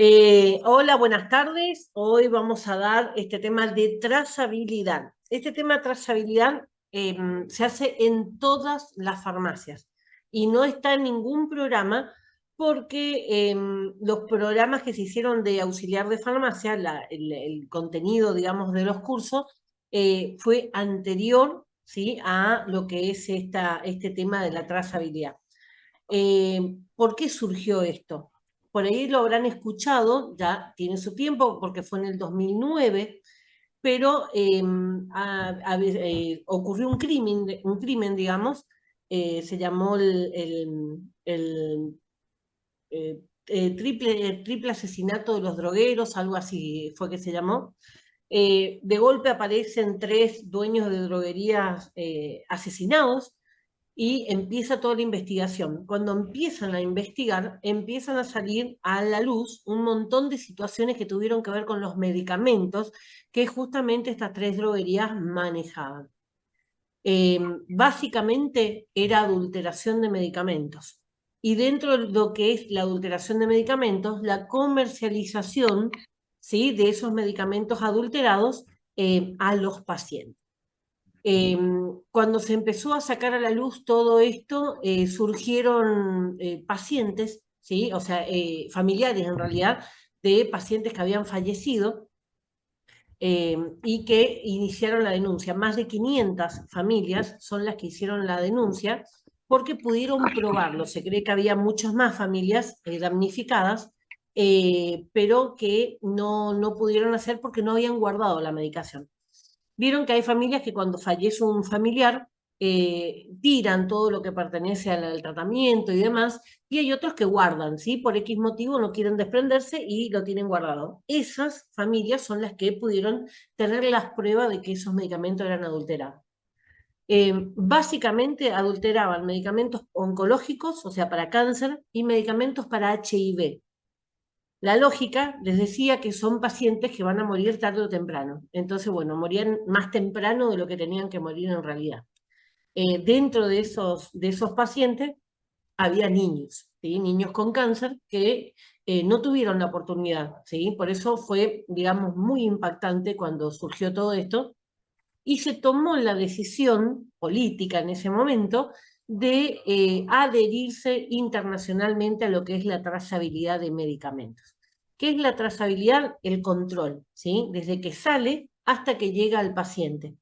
Hola, buenas tardes. Hoy vamos a dar este tema de trazabilidad. Este tema de trazabilidad se hace en todas las farmacias y no está en ningún programa porque los programas que se hicieron de auxiliar de farmacia, el contenido, digamos, de los cursos, fue anterior, ¿sí?, a lo que es este tema de la trazabilidad. ¿Por qué surgió esto? Por ahí lo habrán escuchado, ya tiene su tiempo, porque fue en el 2009, pero ocurrió un crimen, digamos, se llamó triple asesinato de los drogueros, algo así fue que se llamó. De golpe aparecen tres dueños de droguerías asesinados y empieza toda la investigación. Cuando empiezan a investigar, empiezan a salir a la luz un montón de situaciones que tuvieron que ver con los medicamentos que justamente estas tres droguerías manejaban. Básicamente era adulteración de medicamentos. Y dentro de lo que es la adulteración de medicamentos, la comercialización, ¿sí?, de esos medicamentos adulterados a los pacientes. Cuando se empezó a sacar a la luz todo esto, surgieron pacientes, ¿sí?, o sea, familiares en realidad, de pacientes que habían fallecido y que iniciaron la denuncia. Más de 500 familias son las que hicieron la denuncia porque pudieron probarlo. Se cree que había muchas más familias damnificadas, pero que no pudieron hacer porque no habían guardado la medicación. Vieron que hay familias que cuando fallece un familiar tiran todo lo que pertenece al tratamiento y demás, y hay otros que guardan, ¿sí? Por X motivo no quieren desprenderse y lo tienen guardado. Esas familias son las que pudieron tener las pruebas de que esos medicamentos eran adulterados. Básicamente adulteraban medicamentos oncológicos, o sea, para cáncer, y medicamentos para HIV. La lógica les decía que son pacientes que van a morir tarde o temprano. Entonces, bueno, morían más temprano de lo que tenían que morir en realidad. Dentro de esos pacientes había niños, ¿sí?, niños con cáncer que no tuvieron la oportunidad, ¿sí? Por eso fue, digamos, muy impactante cuando surgió todo esto y se tomó la decisión política en ese momento de adherirse internacionalmente a lo que es la trazabilidad de medicamentos. ¿Qué es la trazabilidad? El control, ¿sí?, desde que sale hasta que llega al paciente.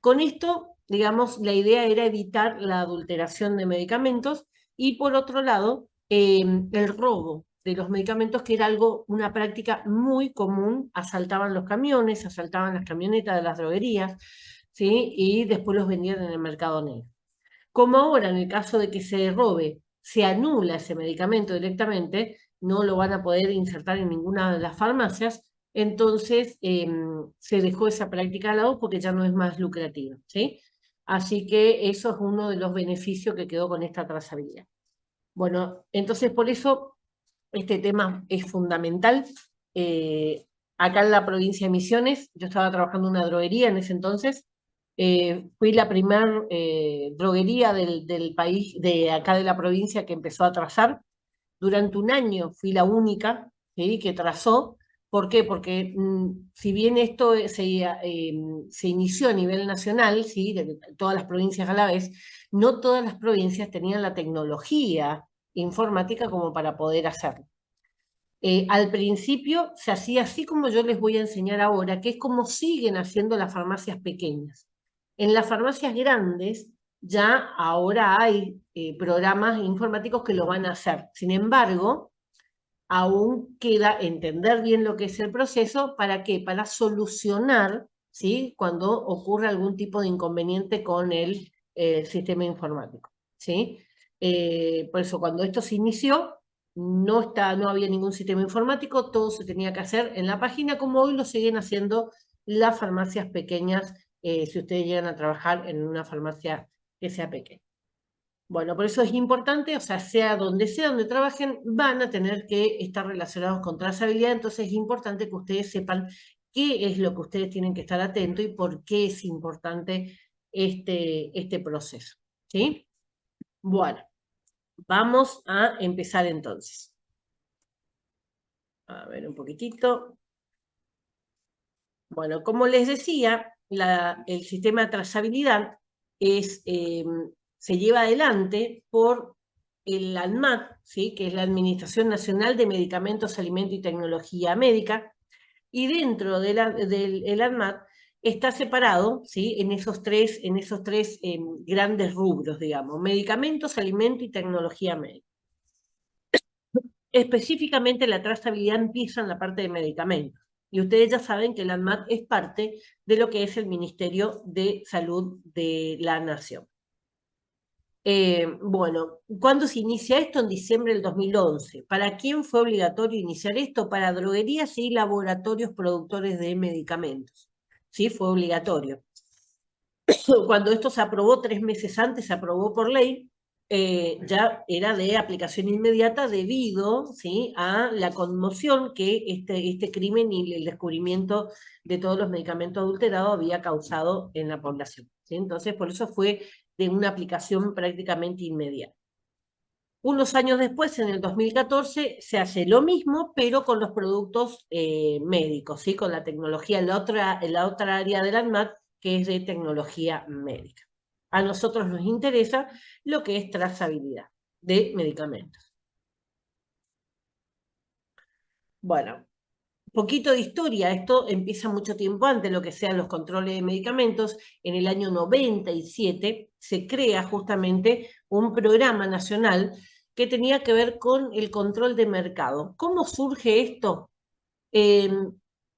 Con esto, digamos, la idea era evitar la adulteración de medicamentos y, por otro lado, el robo de los medicamentos, que era una práctica muy común. Asaltaban los camiones, asaltaban las camionetas de las droguerías, ¿sí?, y después los vendían en el mercado negro. Como ahora, en el caso de que se robe, se anula ese medicamento directamente, no lo van a poder insertar en ninguna de las farmacias, entonces se dejó esa práctica de lado porque ya no es más lucrativa, ¿sí? Así que eso es uno de los beneficios que quedó con esta trazabilidad. Bueno, entonces por eso este tema es fundamental. Acá en la provincia de Misiones, yo estaba trabajando en una droguería en ese entonces, fui la primer droguería del país, de acá de la provincia, que empezó a trazar. Durante un año fui la única, ¿sí?, que trazó. ¿Por qué? Porque si bien esto se inició a nivel nacional, ¿sí?, de todas las provincias a la vez, no todas las provincias tenían la tecnología informática como para poder hacerlo. Al principio se hacía así como yo les voy a enseñar ahora, que es como siguen haciendo las farmacias pequeñas. En las farmacias grandes ya ahora hay programas informáticos que lo van a hacer. Sin embargo, aún queda entender bien lo que es el proceso. ¿Para qué? Para solucionar, ¿sí?, cuando ocurre algún tipo de inconveniente con el sistema informático, ¿sí? Por eso, cuando esto se inició, no había ningún sistema informático, todo se tenía que hacer en la página, como hoy lo siguen haciendo las farmacias pequeñas, si ustedes llegan a trabajar en una farmacia que sea pequeña. Bueno, por eso es importante, o sea donde trabajen, van a tener que estar relacionados con trazabilidad. Entonces es importante que ustedes sepan qué es lo que ustedes tienen que estar atentos y por qué es importante este proceso, ¿sí? Bueno, vamos a empezar entonces. A ver un poquitito. Bueno, como les decía, el sistema de trazabilidad se lleva adelante por el ANMAT, ¿sí? Que es la Administración Nacional de Medicamentos, Alimentos y Tecnología Médica, y dentro del ANMAT está separado, ¿sí? En esos tres grandes rubros, digamos, medicamentos, alimento y tecnología médica. Específicamente la trazabilidad empieza en la parte de medicamentos. Y ustedes ya saben que el ANMAT es parte de lo que es el Ministerio de Salud de la Nación. Bueno, ¿cuándo se inicia esto? En diciembre del 2011. ¿Para quién fue obligatorio iniciar esto? Para droguerías y laboratorios productores de medicamentos. ¿Sí? Fue obligatorio. Cuando esto se aprobó 3 meses antes, se aprobó por ley, ya era de aplicación inmediata debido, ¿sí? A la conmoción que este crimen y el descubrimiento de todos los medicamentos adulterados había causado en la población, ¿sí? Entonces, por eso fue de una aplicación prácticamente inmediata. Unos años después, en el 2014, se hace lo mismo, pero con los productos médicos, ¿sí? Con la tecnología, en la otra área del ANMAT, que es de tecnología médica. A nosotros nos interesa lo que es trazabilidad de medicamentos. Bueno, poquito de historia, esto empieza mucho tiempo antes, lo que sean los controles de medicamentos. En el año 97 se crea justamente un programa nacional que tenía que ver con el control de mercado. ¿Cómo surge esto? Eh,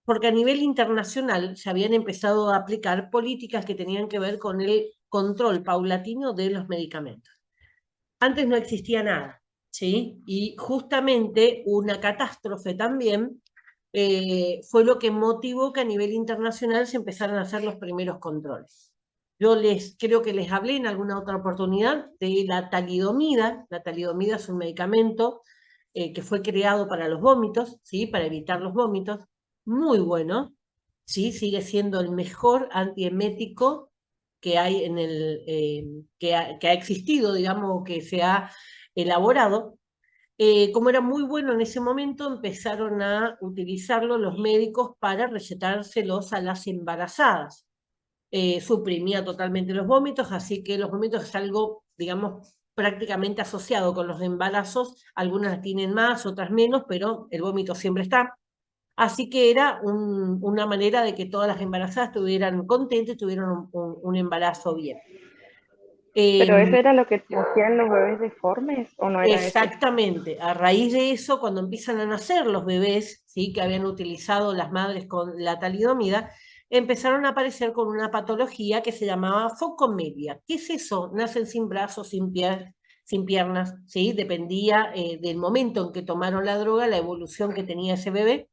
Porque a nivel internacional se habían empezado a aplicar políticas que tenían que ver con el control paulatino de los medicamentos. Antes no existía nada, ¿sí? Y justamente una catástrofe también fue lo que motivó que a nivel internacional se empezaran a hacer los primeros controles. Yo creo que les hablé en alguna otra oportunidad de la talidomida. La talidomida es un medicamento que fue creado para los vómitos, ¿sí? Para evitar los vómitos. Muy bueno, ¿sí? Sigue siendo el mejor antiemético que hay que ha existido, digamos, que se ha elaborado. Como era muy bueno en ese momento, empezaron a utilizarlo los médicos para recetárselos a las embarazadas. Suprimía totalmente los vómitos, así que los vómitos es algo, digamos, prácticamente asociado con los embarazos. Algunas tienen más, otras menos, pero el vómito siempre está. Así que era una manera de que todas las embarazadas estuvieran contentas, tuvieran un embarazo bien. ¿Pero eso Em, era lo que hacían los bebés deformes o no era ese? Exactamente. A raíz de eso, cuando empiezan a nacer los bebés, ¿sí? Que habían utilizado las madres con la talidomida, empezaron a aparecer con una patología que se llamaba focomelia. ¿Qué es eso? Nacen sin brazos, sin piernas, ¿sí? Dependía del momento en que tomaron la droga, la evolución que tenía ese bebé.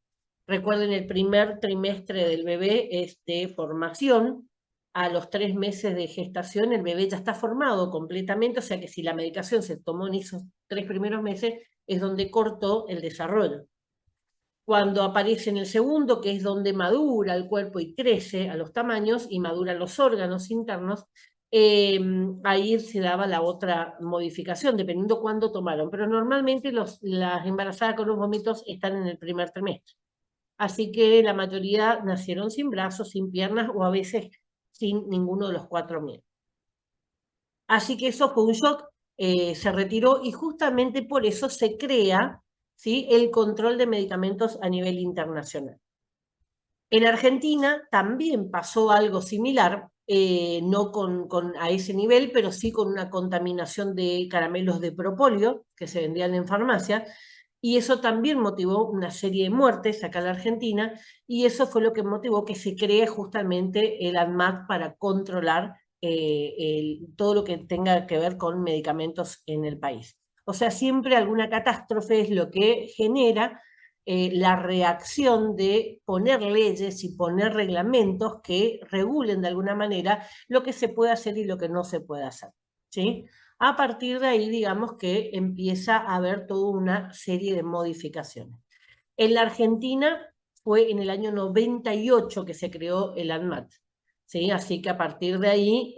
Recuerden, el primer trimestre del bebé es de formación. A los 3 meses de gestación el bebé ya está formado completamente, o sea que si la medicación se tomó en esos 3 primeros meses, es donde cortó el desarrollo. Cuando aparece en el segundo, que es donde madura el cuerpo y crece a los tamaños y maduran los órganos internos, ahí se daba la otra modificación, dependiendo cuándo tomaron. Pero normalmente las embarazadas con los vómitos están en el primer trimestre. Así que la mayoría nacieron sin brazos, sin piernas o a veces sin ninguno de los 4 miembros. Así que eso fue un shock, se retiró y justamente por eso se crea, ¿sí? El control de medicamentos a nivel internacional. En Argentina también pasó algo similar, no a ese nivel, pero sí con una contaminación de caramelos de propóleo que se vendían en farmacia, y eso también motivó una serie de muertes acá en la Argentina, y eso fue lo que motivó que se cree justamente el ANMAT para controlar todo lo que tenga que ver con medicamentos en el país. O sea, siempre alguna catástrofe es lo que genera la reacción de poner leyes y poner reglamentos que regulen de alguna manera lo que se puede hacer y lo que no se puede hacer, ¿sí? A partir de ahí, digamos que empieza a haber toda una serie de modificaciones. En la Argentina fue en el año 98 que se creó el ANMAT, ¿sí? Así que a partir de ahí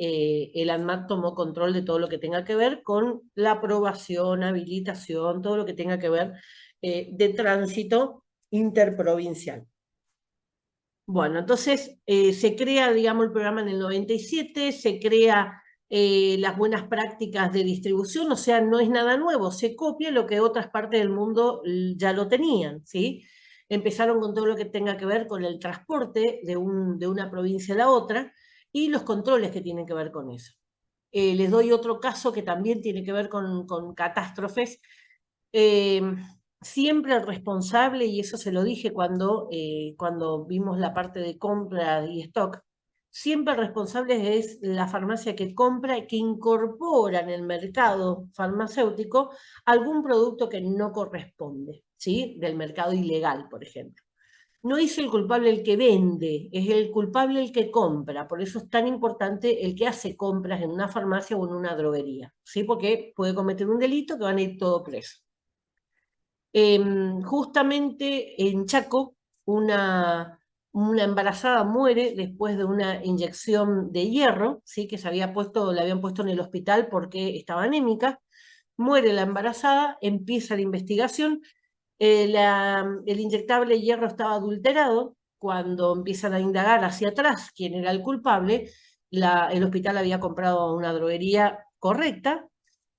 el ANMAT tomó control de todo lo que tenga que ver con la aprobación, habilitación, todo lo que tenga que ver de tránsito interprovincial. Bueno, entonces se crea, digamos, el programa en el 97, se crea las buenas prácticas de distribución, o sea, no es nada nuevo, se copia lo que otras partes del mundo ya lo tenían, ¿sí? Empezaron con todo lo que tenga que ver con el transporte de una provincia a la otra y los controles que tienen que ver con eso. Les doy otro caso que también tiene que ver con catástrofes. Siempre el responsable, y eso se lo dije cuando vimos la parte de compra y stock, siempre el responsable es la farmacia que compra, que incorpora en el mercado farmacéutico algún producto que no corresponde, ¿sí? Del mercado ilegal, por ejemplo. No es el culpable el que vende, es el culpable el que compra. Por eso es tan importante el que hace compras en una farmacia o en una droguería, ¿sí? Porque puede cometer un delito que van a ir todos presos. Justamente en Chaco, una embarazada muere después de una inyección de hierro, ¿sí? Que le habían puesto en el hospital porque estaba anémica. Muere la embarazada, empieza la investigación. El inyectable hierro estaba adulterado. Cuando empiezan a indagar hacia atrás quién era el culpable, el hospital había comprado a una droguería correcta.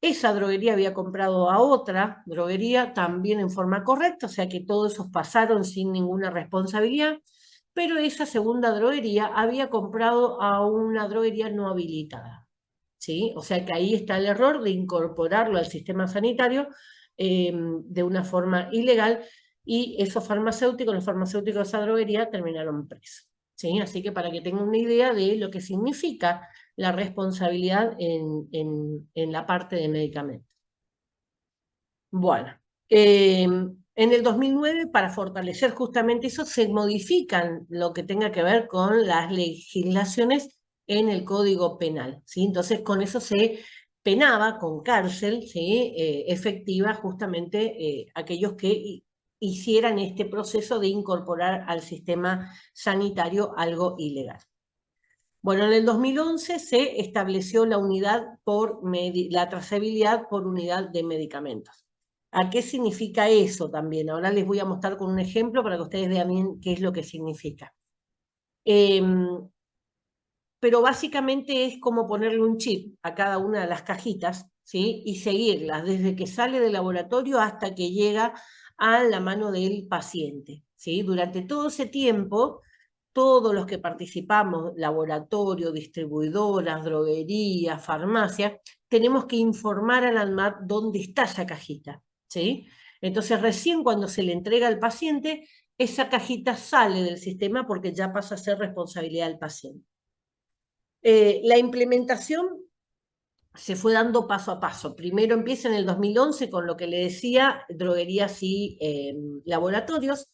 Esa droguería había comprado a otra droguería también en forma correcta, o sea que todos esos pasaron sin ninguna responsabilidad, pero esa segunda droguería había comprado a una droguería no habilitada, ¿sí? O sea que ahí está el error de incorporarlo al sistema sanitario de una forma ilegal, y esos farmacéuticos, los farmacéuticos de esa droguería terminaron presos, ¿sí? Así que para que tengan una idea de lo que significa la responsabilidad en la parte de medicamentos. Bueno, en el 2009, para fortalecer justamente eso, se modifican lo que tenga que ver con las legislaciones en el Código Penal, ¿sí? Entonces, con eso se penaba con cárcel, ¿sí? Efectiva justamente aquellos que hicieran este proceso de incorporar al sistema sanitario algo ilegal. Bueno, en el 2011 se estableció la trazabilidad por unidad de medicamentos. ¿A qué significa eso también? Ahora les voy a mostrar con un ejemplo para que ustedes vean bien qué es lo que significa. Pero básicamente es como ponerle un chip a cada una de las cajitas, ¿sí? Y seguirlas desde que sale del laboratorio hasta que llega a la mano del paciente, ¿sí? Durante todo ese tiempo, todos los que participamos, laboratorio, distribuidoras, droguerías, farmacias, tenemos que informar al ANMAT dónde está esa cajita, ¿sí? Entonces, recién cuando se le entrega al paciente, esa cajita sale del sistema porque ya pasa a ser responsabilidad del paciente. La implementación se fue dando paso a paso. Primero empieza en el 2011 con lo que le decía, droguerías y laboratorios.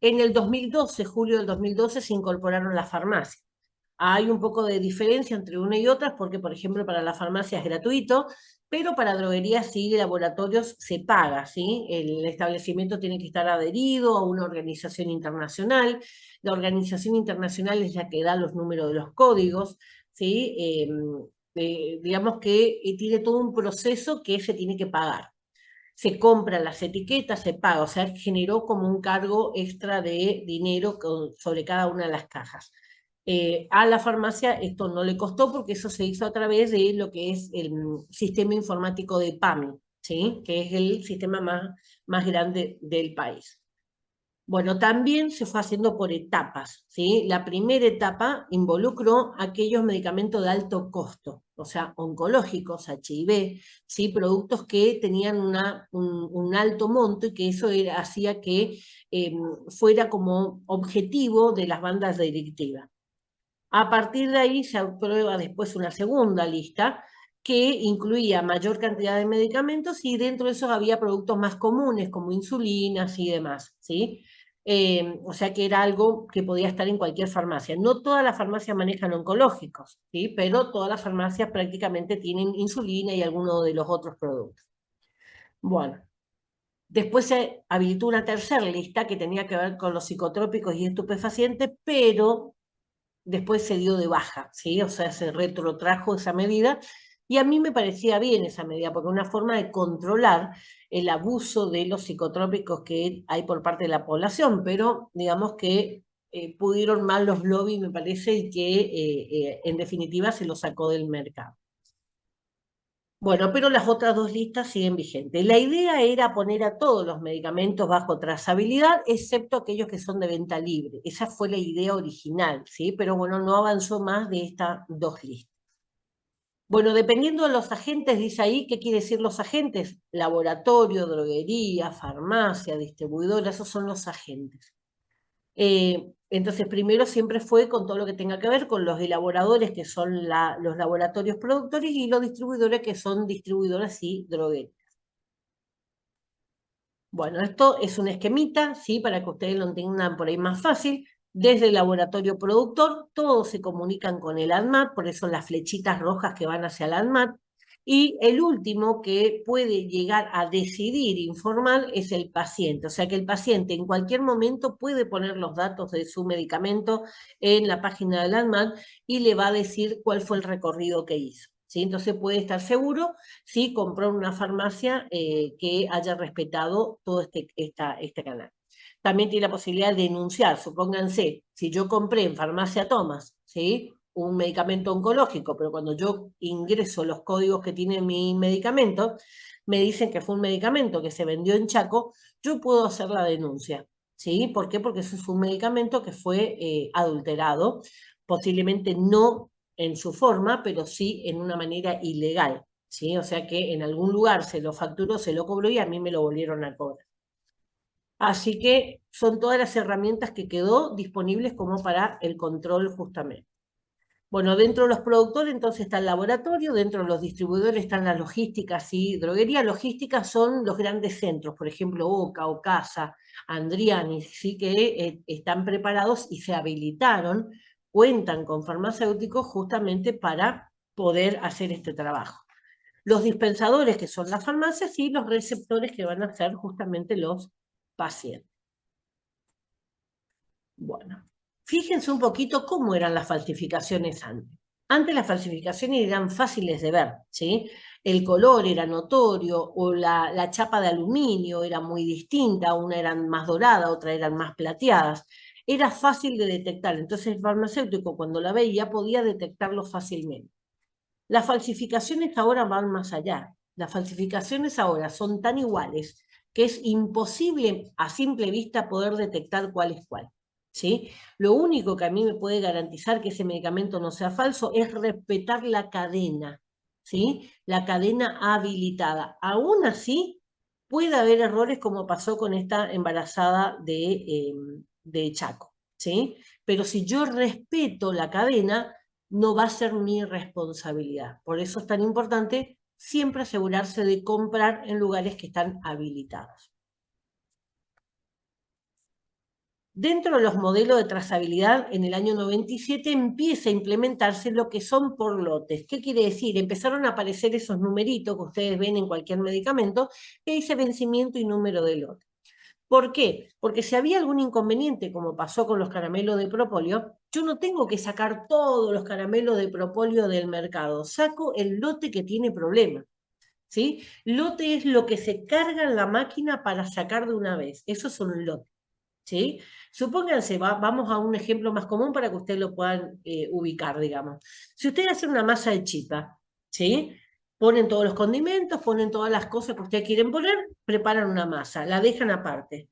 En el 2012, julio del 2012, se incorporaron las farmacias. Hay un poco de diferencia entre una y otra porque, por ejemplo, para la farmacia es gratuito, pero para droguerías y laboratorios se paga, ¿sí? El establecimiento tiene que estar adherido a una organización internacional. La organización internacional es la que da los números de los códigos, ¿sí? Digamos que tiene todo un proceso que se tiene que pagar. Se compran las etiquetas, se paga, o sea, generó como un cargo extra de dinero sobre cada una de las cajas. A la farmacia esto no le costó porque eso se hizo a través de lo que es el sistema informático de PAMI, ¿sí? Que es el sistema más grande del país. Bueno, también se fue haciendo por etapas, ¿sí? La primera etapa involucró aquellos medicamentos de alto costo, o sea, oncológicos, HIV, ¿sí? Productos que tenían un alto monto y que eso hacía que fuera como objetivo de las bandas delictivas. A partir de ahí se aprueba después una segunda lista que incluía mayor cantidad de medicamentos y dentro de esos había productos más comunes como insulinas y demás, ¿sí? O sea que era algo que podía estar en cualquier farmacia. No todas las farmacias manejan oncológicos, ¿sí? Pero todas las farmacias prácticamente tienen insulina y algunos de los otros productos. Bueno, después se habilitó una tercera lista que tenía que ver con los psicotrópicos y estupefacientes, pero después se dio de baja, ¿sí? O sea, se retrotrajo esa medida y a mí me parecía bien esa medida porque es una forma de controlar el abuso de los psicotrópicos que hay por parte de la población, pero digamos que pudieron mal los lobbies, me parece, y que en definitiva se los sacó del mercado. Bueno, pero las otras dos listas siguen vigentes. La idea era poner a todos los medicamentos bajo trazabilidad, excepto aquellos que son de venta libre. Esa fue la idea original, ¿sí? Pero bueno, no avanzó más de estas dos listas. Bueno, dependiendo de los agentes, dice ahí, ¿qué quiere decir los agentes? Laboratorio, droguería, farmacia, distribuidora, esos son los agentes. Entonces, primero siempre fue con todo lo que tenga que ver con los elaboradores, que son los laboratorios productores, y los distribuidores, que son distribuidoras y droguerías. Bueno, esto es un esquemita, ¿sí? Para que ustedes lo entiendan por ahí más fácil. Desde el laboratorio productor, todos se comunican con el ANMAT, por eso las flechitas rojas que van hacia el ANMAT. Y el último que puede llegar a decidir informar es el paciente. O sea que el paciente en cualquier momento puede poner los datos de su medicamento en la página del ANMAT y le va a decir cuál fue el recorrido que hizo, ¿sí? Entonces puede estar seguro si compró en una farmacia que haya respetado todo este canal. También tiene la posibilidad de denunciar. Supónganse, si yo compré en Farmacia Thomas, ¿sí?, un medicamento oncológico, pero cuando yo ingreso los códigos que tiene mi medicamento, me dicen que fue un medicamento que se vendió en Chaco, yo puedo hacer la denuncia, ¿sí? ¿Por qué? Porque eso es un medicamento que fue adulterado, posiblemente no en su forma, pero sí en una manera ilegal, ¿sí? O sea que en algún lugar se lo facturó, se lo cobró y a mí me lo volvieron a cobrar. Así que son todas las herramientas que quedó disponibles como para el control justamente. Bueno, dentro de los productores entonces está el laboratorio, dentro de los distribuidores están las logísticas y droguerías. Logísticas son los grandes centros, por ejemplo, Oca, Ocasa, Andriani, sí, que están preparados y se habilitaron, cuentan con farmacéuticos justamente para poder hacer este trabajo. Los dispensadores, que son las farmacias, y los receptores, que van a ser justamente los pacientes. Bueno, fíjense un poquito cómo eran las falsificaciones antes. Antes las falsificaciones eran fáciles de ver, ¿sí? El color era notorio, o la chapa de aluminio era muy distinta, una eran más dorada, otra eran más plateadas. Era fácil de detectar, entonces el farmacéutico cuando la veía podía detectarlo fácilmente. Las falsificaciones ahora van más allá. Las falsificaciones ahora son tan iguales que es imposible a simple vista poder detectar cuál es cuál, ¿sí? Lo único que a mí me puede garantizar que ese medicamento no sea falso es respetar la cadena, ¿sí? La cadena habilitada. Aún así, puede haber errores como pasó con esta embarazada de Chaco, ¿sí? Pero si yo respeto la cadena, no va a ser mi responsabilidad. Por eso es tan importante siempre asegurarse de comprar en lugares que están habilitados. Dentro de los modelos de trazabilidad, en el año 97 empieza a implementarse lo que son por lotes. ¿Qué quiere decir? Empezaron a aparecer esos numeritos que ustedes ven en cualquier medicamento, que dice vencimiento y número de lote. ¿Por qué? Porque si había algún inconveniente, como pasó con los caramelos de propóleo, yo no tengo que sacar todos los caramelos de propóleo del mercado. Saco el lote que tiene problema, ¿sí? Lote es lo que se carga en la máquina para sacar de una vez. Eso es un lote, ¿sí? Supónganse, vamos a un ejemplo más común para que ustedes lo puedan ubicar, digamos. Si ustedes hacen una masa de chipa, ¿sí?, ponen todos los condimentos, ponen todas las cosas que ustedes quieren poner, preparan una masa, la dejan aparte.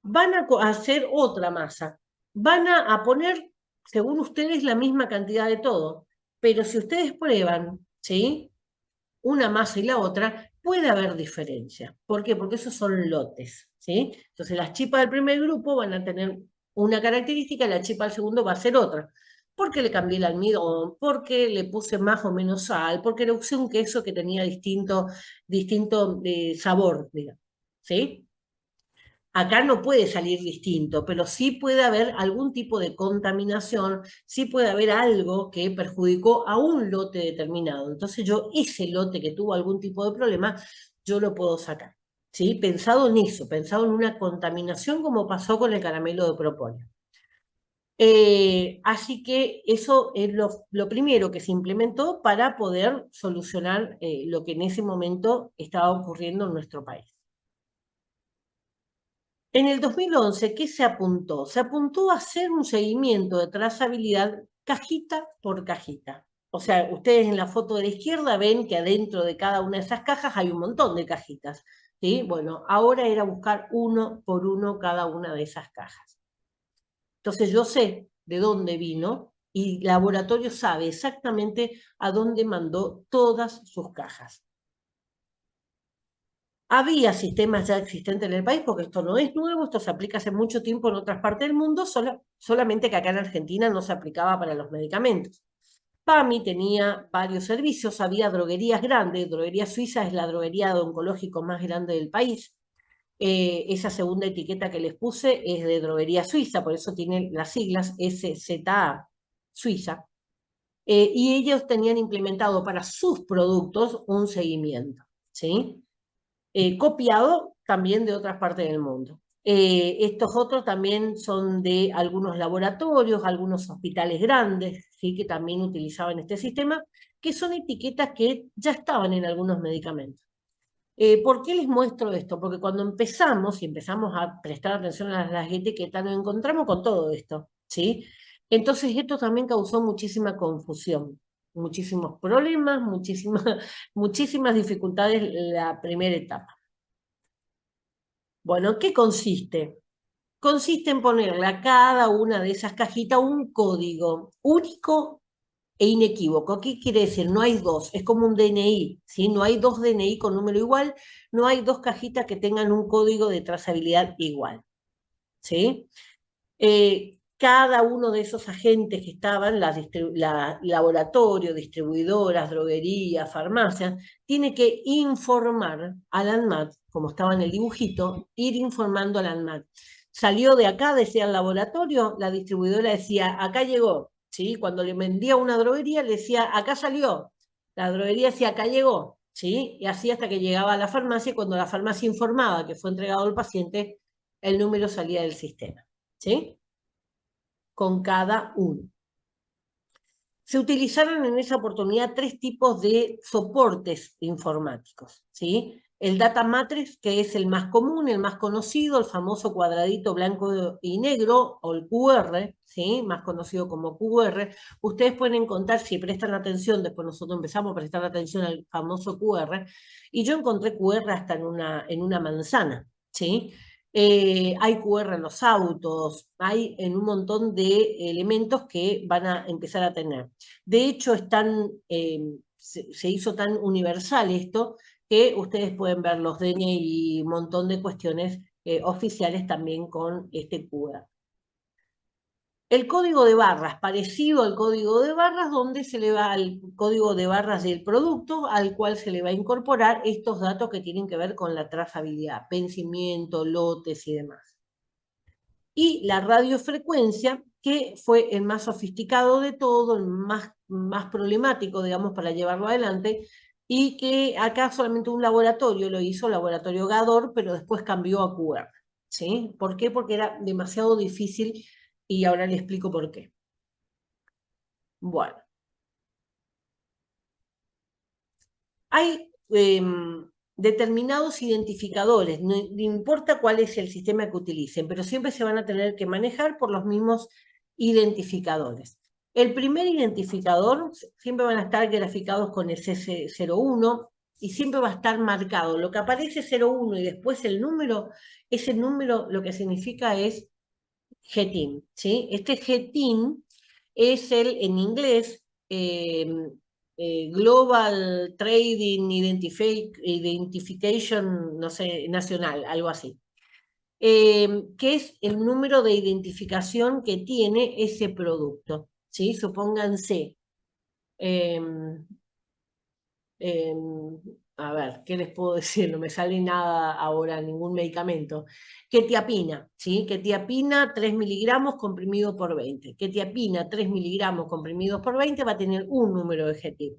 Van a hacer otra masa. Van a poner, según ustedes, la misma cantidad de todo. Pero si ustedes prueban, ¿sí?, una masa y la otra, puede haber diferencia. ¿Por qué? Porque esos son lotes, ¿sí? Entonces las chipas del primer grupo van a tener una característica, la chipa del segundo va a ser otra. Porque le cambié el almidón, porque le puse más o menos sal, porque le usé un queso que tenía distinto sabor, digamos, ¿sí? Acá no puede salir distinto, pero sí puede haber algún tipo de contaminación, sí puede haber algo que perjudicó a un lote determinado. Entonces yo, ese lote que tuvo algún tipo de problema, yo lo puedo sacar, ¿sí? Pensado en eso, pensado en una contaminación como pasó con el caramelo de propóleo. Así que eso es lo primero que se implementó para poder solucionar lo que en ese momento estaba ocurriendo en nuestro país. En el 2011, ¿qué se apuntó? Se apuntó a hacer un seguimiento de trazabilidad cajita por cajita. O sea, ustedes en la foto de la izquierda ven que adentro de cada una de esas cajas hay un montón de cajitas. ¿Sí? Bueno, ahora era buscar uno por uno cada una de esas cajas. Entonces yo sé de dónde vino y el laboratorio sabe exactamente a dónde mandó todas sus cajas. Había sistemas ya existentes en el país, porque esto no es nuevo, esto se aplica hace mucho tiempo en otras partes del mundo, solamente que acá en Argentina no se aplicaba para los medicamentos. PAMI tenía varios servicios, había droguerías grandes, Droguería Suiza es la droguería de oncológico más grande del país. Esa segunda etiqueta que les puse es de Droguería Suiza, por eso tienen las siglas SZA, Suiza. Y ellos tenían implementado para sus productos un seguimiento, ¿sí? Copiado también de otras partes del mundo. Estos otros también son de algunos laboratorios, algunos hospitales grandes, ¿sí? Que también utilizaban este sistema, que son etiquetas que ya estaban en algunos medicamentos. ¿Por qué les muestro esto? Porque cuando empezamos y empezamos a prestar atención a las etiquetas, nos encontramos con todo esto, ¿sí? Entonces esto también causó muchísima confusión, muchísimos problemas, muchísimas dificultades en la primera etapa. Bueno, ¿qué consiste? Consiste en ponerle a cada una de esas cajitas un código único e inequívoco. ¿Qué quiere decir? No hay dos, es como un DNI, ¿sí? No hay dos DNI con número igual, no hay dos cajitas que tengan un código de trazabilidad igual, ¿sí? Cada uno de esos agentes que estaban, laboratorio, distribuidoras, droguerías, farmacias, tiene que informar al ANMAT, como estaba en el dibujito, ir informando al ANMAT. Salió de acá, decía el laboratorio, la distribuidora decía, acá llegó, ¿sí? Cuando le vendía una droguería, le decía, acá salió. La droguería decía, acá llegó, ¿sí? Y así hasta que llegaba a la farmacia, y cuando la farmacia informaba que fue entregado al paciente, el número salía del sistema, ¿sí? Con cada uno. Se utilizaron en esa oportunidad tres tipos de soportes informáticos, ¿sí? El Data Matrix, que es el más común, el más conocido, el famoso cuadradito blanco y negro, o el QR, ¿sí? Más conocido como QR. Ustedes pueden encontrar, si prestan atención, después nosotros empezamos a prestar atención al famoso QR, y yo encontré QR hasta en una manzana, ¿sí? Hay QR en los autos, hay en un montón de elementos que van a empezar a tener. De hecho, se hizo tan universal esto que ustedes pueden ver los DNI y un montón de cuestiones oficiales también con este QR. El código de barras, parecido al código de barras, donde se le va al código de barras del producto, al cual se le va a incorporar estos datos que tienen que ver con la trazabilidad, vencimiento, lotes y demás. Y la radiofrecuencia, que fue el más sofisticado de todo, el más problemático, digamos, para llevarlo adelante, y que acá solamente un laboratorio lo hizo, el laboratorio Gador, pero después cambió a QR, ¿sí? ¿Por qué? Porque era demasiado difícil y ahora le explico por qué. Bueno, hay determinados identificadores, no importa cuál es el sistema que utilicen, pero siempre se van a tener que manejar por los mismos identificadores. El primer identificador siempre van a estar graficados con el C01 y siempre va a estar marcado. Lo que aparece 01 y después el número, ese número lo que significa es GTIN, ¿sí? Este GTIN es en inglés, Global Trading Identification, no sé, nacional, algo así. Que es el número de identificación que tiene ese producto, ¿sí? Supónganse, eh, eh, a ver, ¿qué les puedo decir? No me sale nada ahora, ningún medicamento. Quetiapina, ¿sí? Quetiapina 3 miligramos comprimido por 20. Quetiapina 3 miligramos comprimidos por 20 va a tener un número de GTIP.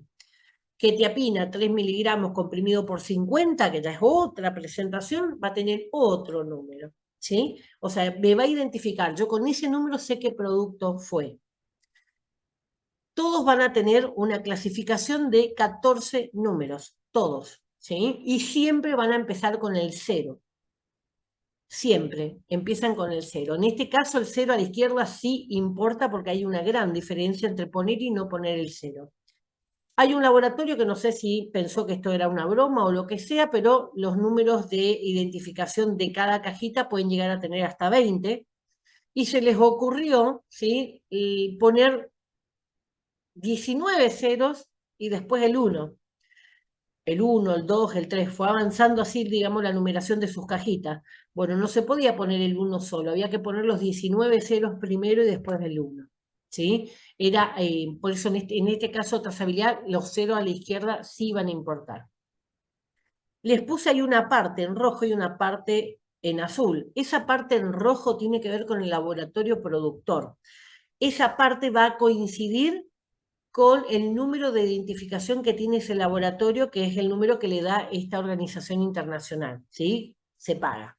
Quetiapina 3 miligramos comprimido por 50, que ya es otra presentación, va a tener otro número, ¿sí? O sea, me va a identificar, yo con ese número sé qué producto fue. Todos van a tener una clasificación de 14 números, todos, ¿sí? Y siempre van a empezar con el 0. Siempre empiezan con el 0. En este caso, el 0 a la izquierda sí importa porque hay una gran diferencia entre poner y no poner el 0. Hay un laboratorio que no sé si pensó que esto era una broma o lo que sea, pero los números de identificación de cada cajita pueden llegar a tener hasta 20. Y se les ocurrió, ¿sí?, poner 19 ceros y después el 1. El 1, el 2, el 3, fue avanzando así, digamos, la numeración de sus cajitas. Bueno, no se podía poner el 1 solo, había que poner los 19 ceros primero y después el 1. ¿Sí? Era, por eso en este caso, trazabilidad, los ceros a la izquierda sí iban a importar. Les puse ahí una parte en rojo y una parte en azul. Esa parte en rojo tiene que ver con el laboratorio productor. Esa parte va a coincidir con el número de identificación que tiene ese laboratorio, que es el número que le da esta organización internacional, ¿sí? Se paga.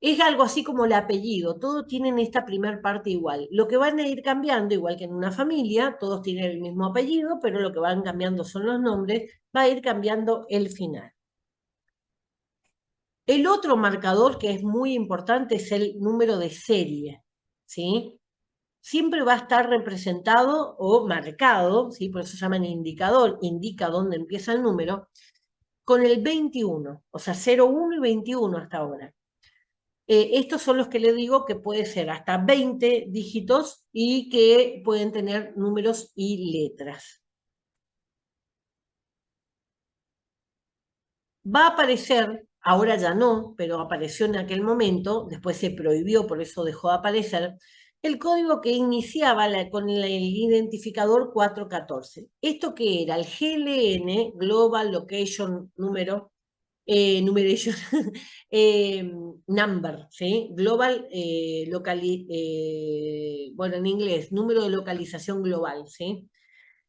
Es algo así como el apellido, todos tienen esta primer parte igual. Lo que van a ir cambiando, igual que en una familia, todos tienen el mismo apellido, pero lo que van cambiando son los nombres, va a ir cambiando el final. El otro marcador que es muy importante es el número de serie, ¿sí? Siempre va a estar representado o marcado, ¿sí?, por eso se llama indicador, indica dónde empieza el número, con el 21, o sea, 0, 1 y 21 hasta ahora. Estos son los que le digo que puede ser hasta 20 dígitos y que pueden tener números y letras. Va a aparecer, ahora ya no, pero apareció en aquel momento, después se prohibió, por eso dejó de aparecer, el código que iniciaba con el identificador 414. ¿Esto qué era? El GLN, Global Location Numeration Number, ¿sí? Global, bueno, en inglés, número de localización global, ¿sí?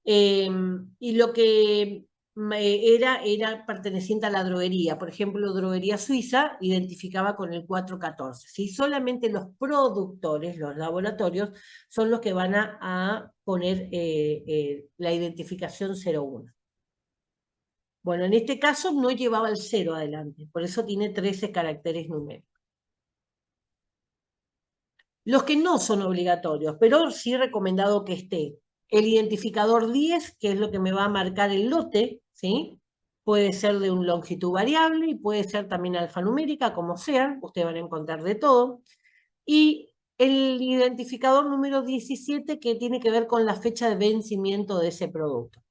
Y lo que era perteneciente a la droguería. Por ejemplo, droguería suiza identificaba con el 414. ¿Sí? Solamente los productores, los laboratorios, son los que van a poner la identificación 01. Bueno, en este caso no llevaba el 0 adelante, por eso tiene 13 caracteres numéricos. Los que no son obligatorios, pero sí recomendado que esté. El identificador 10, que es lo que me va a marcar el lote, ¿sí? Puede ser de una longitud variable y puede ser también alfanumérica, como sea, ustedes van a encontrar de todo. Y el identificador número 17, que tiene que ver con la fecha de vencimiento de ese producto.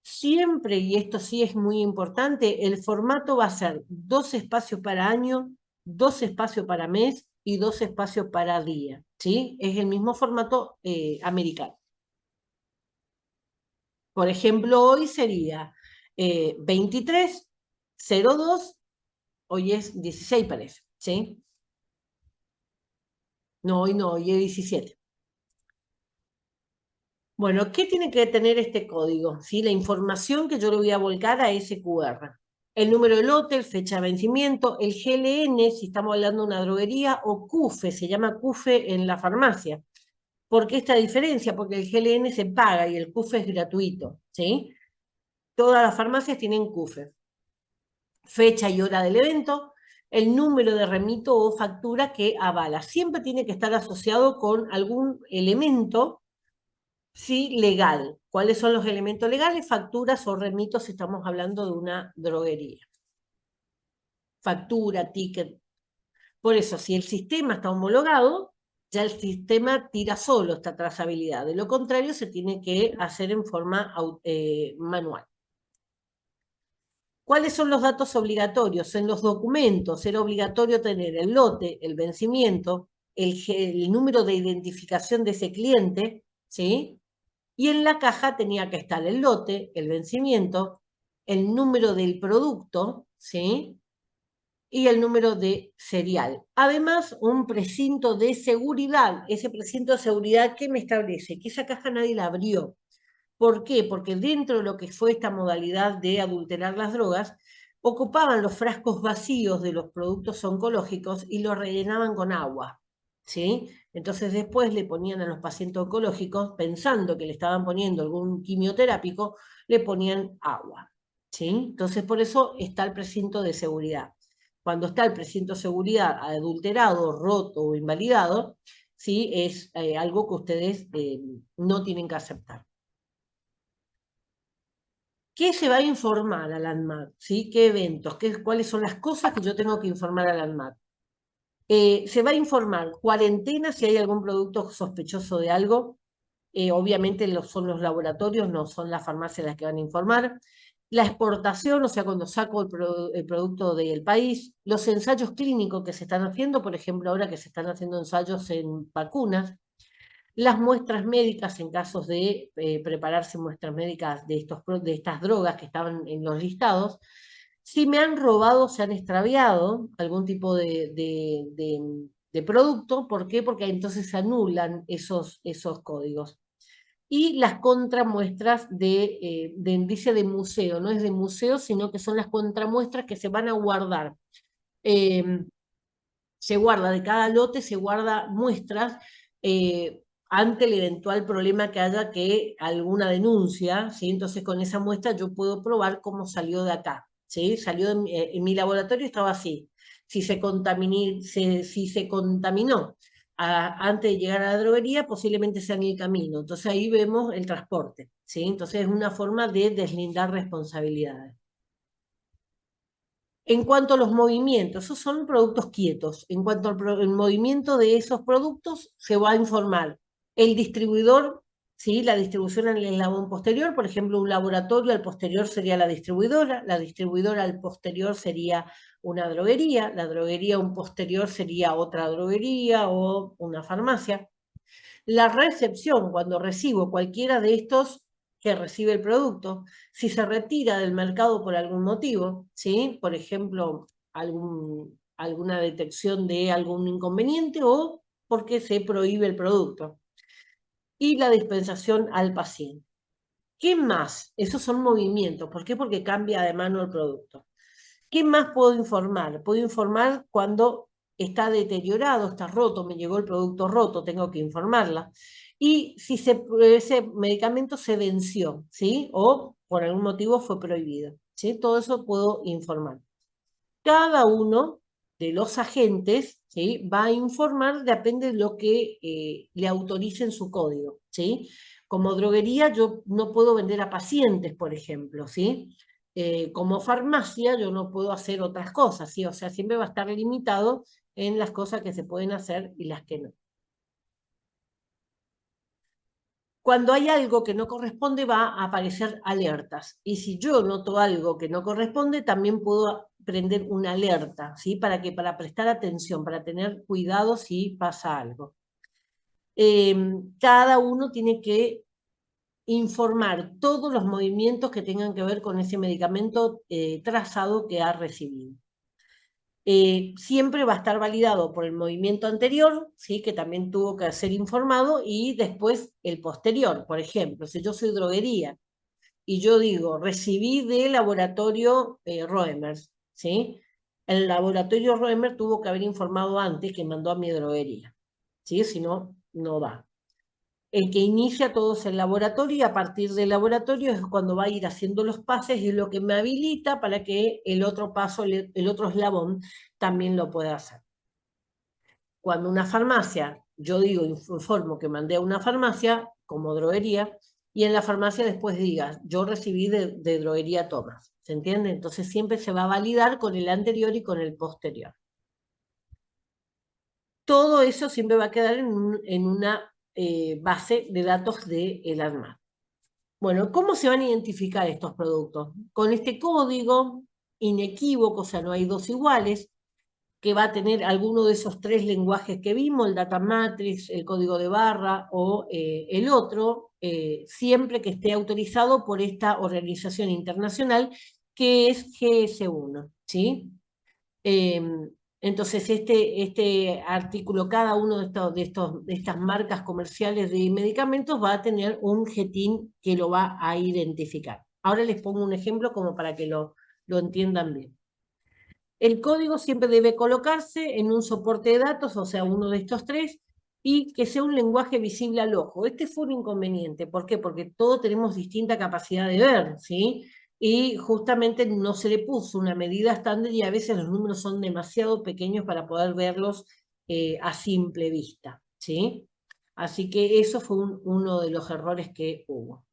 Siempre, y esto sí es muy importante, el formato va a ser 2 espacios para año, 2 espacios para mes y 2 espacios para día, ¿sí? Es el mismo formato americano. Por ejemplo, hoy sería 23/02, hoy es 16 parece, ¿sí? No, hoy no, hoy es 17. Bueno, ¿qué tiene que tener este código? ¿Sí? La información que yo le voy a volcar a ese QR. El número del lote, fecha de vencimiento, el GLN, si estamos hablando de una droguería, o CUFE, se llama CUFE en la farmacia. ¿Por qué esta diferencia? Porque el GLN se paga y el CUFE es gratuito, ¿sí? Todas las farmacias tienen CUFE. Fecha y hora del evento, el número de remito o factura que avala. Siempre tiene que estar asociado con algún elemento, sí, legal. ¿Cuáles son los elementos legales? Facturas o remitos, estamos hablando de una droguería. Factura, ticket. Por eso, si el sistema está homologado, ya el sistema tira solo esta trazabilidad. De lo contrario, se tiene que hacer en forma manual. ¿Cuáles son los datos obligatorios? En los documentos era obligatorio tener el lote, el vencimiento, el número de identificación de ese cliente, ¿sí? Y en la caja tenía que estar el lote, el vencimiento, el número del producto, ¿sí? Y el número de serial. Además, un precinto de seguridad. Ese precinto de seguridad, ¿qué me establece? Que esa caja nadie la abrió. ¿Por qué? Porque dentro de lo que fue esta modalidad de adulterar las drogas, ocupaban los frascos vacíos de los productos oncológicos y los rellenaban con agua, ¿sí? Entonces después le ponían a los pacientes oncológicos, pensando que le estaban poniendo algún quimioterápico, le ponían agua, ¿sí? Entonces por eso está el precinto de seguridad. cuando está el precinto de seguridad adulterado, roto o invalidado, ¿sí? Es algo que ustedes no tienen que aceptar. ¿Qué se va a informar al ANMAT? ¿Sí? ¿Qué eventos? ¿Cuáles son las cosas que yo tengo que informar al ANMAT? Se va a informar cuarentena si hay algún producto sospechoso de algo. Obviamente son los laboratorios, no son las farmacias las que van a informar. La exportación, o sea, cuando saco el producto del país. Los ensayos clínicos que se están haciendo, por ejemplo, ahora que se están haciendo ensayos en vacunas. Las muestras médicas en casos de prepararse muestras médicas de estas drogas que estaban en los listados. Si me han robado, se han extraviado algún tipo de producto. ¿Por qué? Porque entonces se anulan esos códigos. Y las contramuestras de indicio de museo, no es de museo, sino que son las contramuestras que se van a guardar. Se guarda de cada lote, se guarda muestras ante el eventual problema que haya, que alguna denuncia, ¿sí? Entonces con esa muestra yo puedo probar cómo salió de acá, ¿sí? Salió en mi laboratorio, estaba así. Si se contaminó antes de llegar a la droguería, posiblemente sea en el camino. Entonces ahí vemos el transporte, ¿sí? Entonces es una forma de deslindar responsabilidades. En cuanto a los movimientos, esos son productos quietos. En cuanto al movimiento de esos productos, se va a informar el distribuidor, ¿sí? La distribución en el eslabón posterior. Por ejemplo, un laboratorio al posterior sería la distribuidora al posterior sería una droguería, la droguería un posterior sería otra droguería o una farmacia. La recepción, cuando recibo cualquiera de estos que recibe el producto, si se retira del mercado por algún motivo, ¿sí? Por ejemplo, alguna detección de algún inconveniente o porque se prohíbe el producto. Y la dispensación al paciente. ¿Qué más? Esos son movimientos. ¿Por qué? Porque cambia de mano el producto. ¿Qué más puedo informar? Puedo informar cuando está deteriorado, está roto, me llegó el producto roto, tengo que informarla. Y si ese medicamento se venció, ¿sí? O por algún motivo fue prohibido, ¿sí? Todo eso puedo informar. Cada uno de los agentes, ¿sí? Va a informar, depende de lo que le autorice en su código, ¿sí? Como droguería yo no puedo vender a pacientes, por ejemplo, ¿sí? Como farmacia yo no puedo hacer otras cosas, ¿sí? O sea, siempre va a estar limitado en las cosas que se pueden hacer y las que no. Cuando hay algo que no corresponde, va a aparecer alertas. Y si yo noto algo que no corresponde, también puedo prender una alerta, ¿sí? Para prestar atención, para tener cuidado si pasa algo. Cada uno tiene que informar todos los movimientos que tengan que ver con ese medicamento trazado que ha recibido. Siempre va a estar validado por el movimiento anterior, ¿sí? Que también tuvo que ser informado, y después el posterior. Por ejemplo, si yo soy droguería y yo digo, recibí del laboratorio Roemer, ¿sí? El laboratorio Roemer tuvo que haber informado antes que mandó a mi droguería, ¿sí? Si no, no va. El que inicia todo es el laboratorio, y a partir del laboratorio es cuando va a ir haciendo los pases, y es lo que me habilita para que el otro paso, el otro eslabón, también lo pueda hacer. Cuando una farmacia, yo digo, informo que mandé a una farmacia como droguería, y en la farmacia después diga, yo recibí de droguería Tomás, ¿se entiende? Entonces siempre se va a validar con el anterior y con el posterior. Todo eso siempre va a quedar en una base de datos del ANMAT. Bueno, ¿cómo se van a identificar estos productos? Con este código inequívoco, o sea, no hay dos iguales, que va a tener alguno de esos tres lenguajes que vimos, el data matrix, el código de barra o el otro, siempre que esté autorizado por esta organización internacional que es GS1, ¿sí? Entonces, este artículo, cada uno de estas marcas comerciales de medicamentos va a tener un GTIN que lo va a identificar. Ahora les pongo un ejemplo como para que lo entiendan bien. El código siempre debe colocarse en un soporte de datos, o sea, uno de estos tres, y que sea un lenguaje visible al ojo. Este fue un inconveniente. ¿Por qué? Porque todos tenemos distinta capacidad de ver, ¿sí? y justamente no se le puso una medida estándar y a veces los números son demasiado pequeños para poder verlos a simple vista, ¿sí? Así que eso fue uno de los errores que hubo.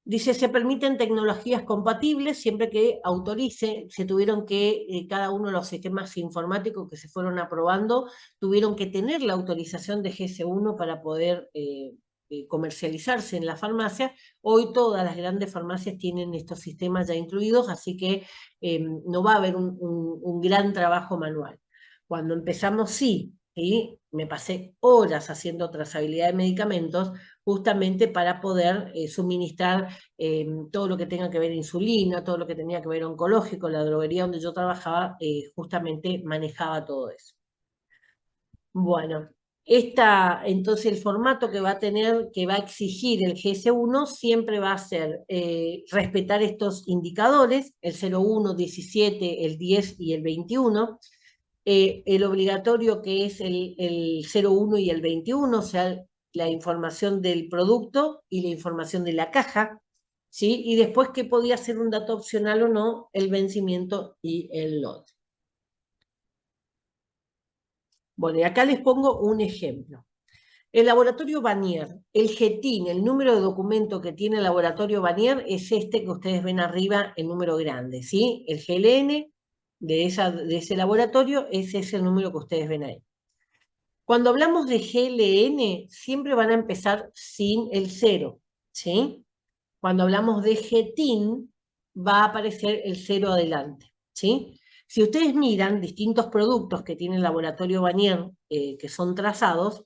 Dice, se permiten tecnologías compatibles siempre que autorice, se tuvieron que, cada uno de los sistemas informáticos que se fueron aprobando, tuvieron que tener la autorización de GS1 para poder comercializarse en la farmacia. Hoy todas las grandes farmacias tienen estos sistemas ya incluidos, así que no va a haber un gran trabajo manual. Cuando empezamos, sí, y me pasé horas haciendo trazabilidad de medicamentos, justamente para poder suministrar todo lo que tenga que ver insulina, todo lo que tenía que ver oncológico, la droguería donde yo trabajaba, justamente manejaba todo eso. Bueno, entonces el formato que va a tener, que va a exigir el GS1 siempre va a ser respetar estos indicadores, el 01, 17, el 10 y el 21, el obligatorio que es el 01 y el 21, o sea, la información del producto y la información de la caja, ¿sí? Y después que podía ser un dato opcional o no, el vencimiento y el lote. Bueno, y acá les pongo un ejemplo. El laboratorio Vanier, el GETIN, el número de documento que tiene el laboratorio Vanier es este que ustedes ven arriba en número grande, ¿sí? El GLN de ese laboratorio, ese es el número que ustedes ven ahí. Cuando hablamos de GLN, siempre van a empezar sin el 0, ¿sí? Cuando hablamos de GETIN, va a aparecer el 0 adelante, ¿sí? Si ustedes miran distintos productos que tiene el laboratorio Vanier, que son trazados,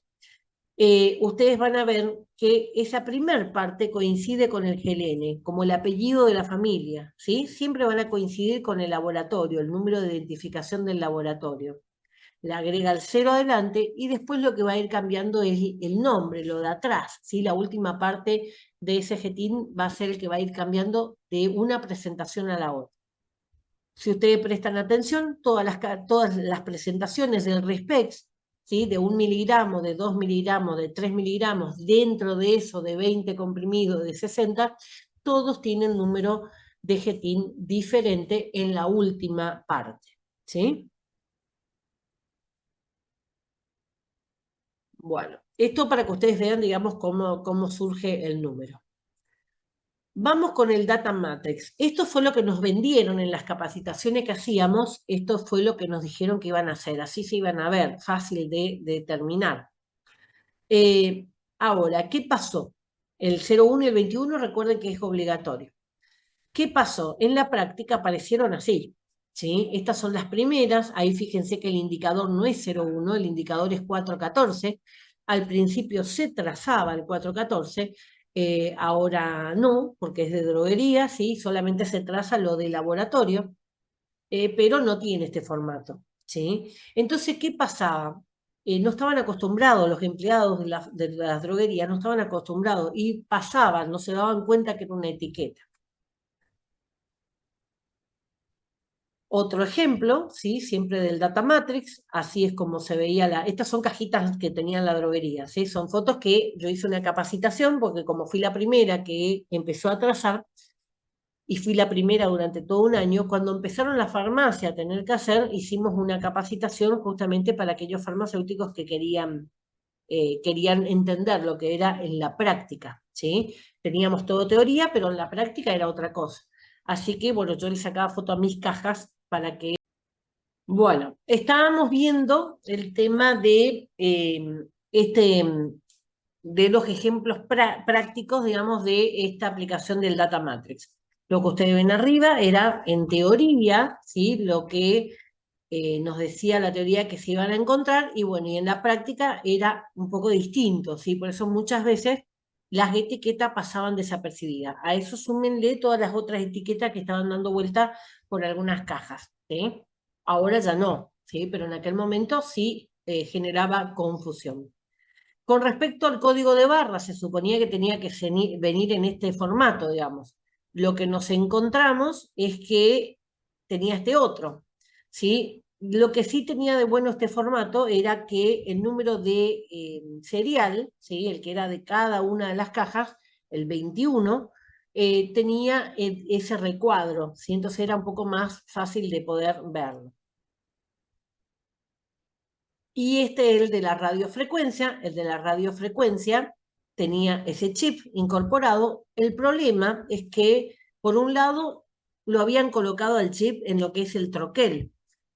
ustedes van a ver que esa primer parte coincide con el GLN, como el apellido de la familia, ¿sí? Siempre van a coincidir con el laboratorio, el número de identificación del laboratorio. Le agrega el 0 adelante y después lo que va a ir cambiando es el nombre, lo de atrás, ¿sí? La última parte de ese GETIN va a ser el que va a ir cambiando de una presentación a la otra. Si ustedes prestan atención, todas las presentaciones del RISPEX, ¿sí? De 1 miligramo, de 2 miligramos, de 3 miligramos, dentro de eso de 20 comprimidos, de 60, todos tienen número de GETIN diferente en la última parte, ¿sí? Bueno, esto para que ustedes vean, digamos, cómo surge el número. Vamos con el Data Matrix. Esto fue lo que nos vendieron en las capacitaciones que hacíamos. Esto fue lo que nos dijeron que iban a hacer. Así se iban a ver, fácil de determinar. Ahora, ¿qué pasó? El 01 y el 21, recuerden que es obligatorio. ¿Qué pasó? En la práctica aparecieron así, ¿sí? Estas son las primeras. Ahí fíjense que el indicador no es 01, el indicador es 414. Al principio se trazaba el 414, ahora no, porque es de droguería, ¿sí? Solamente se traza lo de laboratorio, pero no tiene este formato, ¿sí? Entonces, ¿qué pasaba? No estaban acostumbrados, los empleados de las droguerías no estaban acostumbrados y pasaban, no se daban cuenta que era una etiqueta. Otro ejemplo, ¿sí? Siempre del Data Matrix, así es como se veía estas son cajitas que tenían la droguería, ¿sí? Son fotos que yo hice una capacitación, porque como fui la primera que empezó a trazar, y fui la primera durante todo un año, cuando empezaron la farmacia a tener que hacer, hicimos una capacitación justamente para aquellos farmacéuticos que querían entender lo que era en la práctica, ¿sí? Teníamos todo teoría, pero en la práctica era otra cosa. Así que, bueno, yo le sacaba foto a mis cajas para que... Bueno, estábamos viendo el tema de los ejemplos prácticos, digamos, de esta aplicación del Data Matrix. Lo que ustedes ven arriba era, en teoría, ¿sí? Lo que nos decía la teoría que se iban a encontrar, y bueno, y en la práctica era un poco distinto, ¿sí? Por eso muchas veces las etiquetas pasaban desapercibidas. A eso súmenle todas las otras etiquetas que estaban dando vuelta por algunas cajas, ¿sí? Ahora ya no, ¿sí? Pero en aquel momento sí generaba confusión. Con respecto al código de barras, se suponía que tenía que venir en este formato, digamos. Lo que nos encontramos es que tenía este otro, ¿sí? Lo que sí tenía de bueno este formato era que el número de serial, ¿sí? El que era de cada una de las cajas, el 21, tenía ese recuadro, ¿sí? Entonces era un poco más fácil de poder verlo. Y este es el de la radiofrecuencia. El de la radiofrecuencia tenía ese chip incorporado. El problema es que, por un lado, lo habían colocado al chip en lo que es el troquel.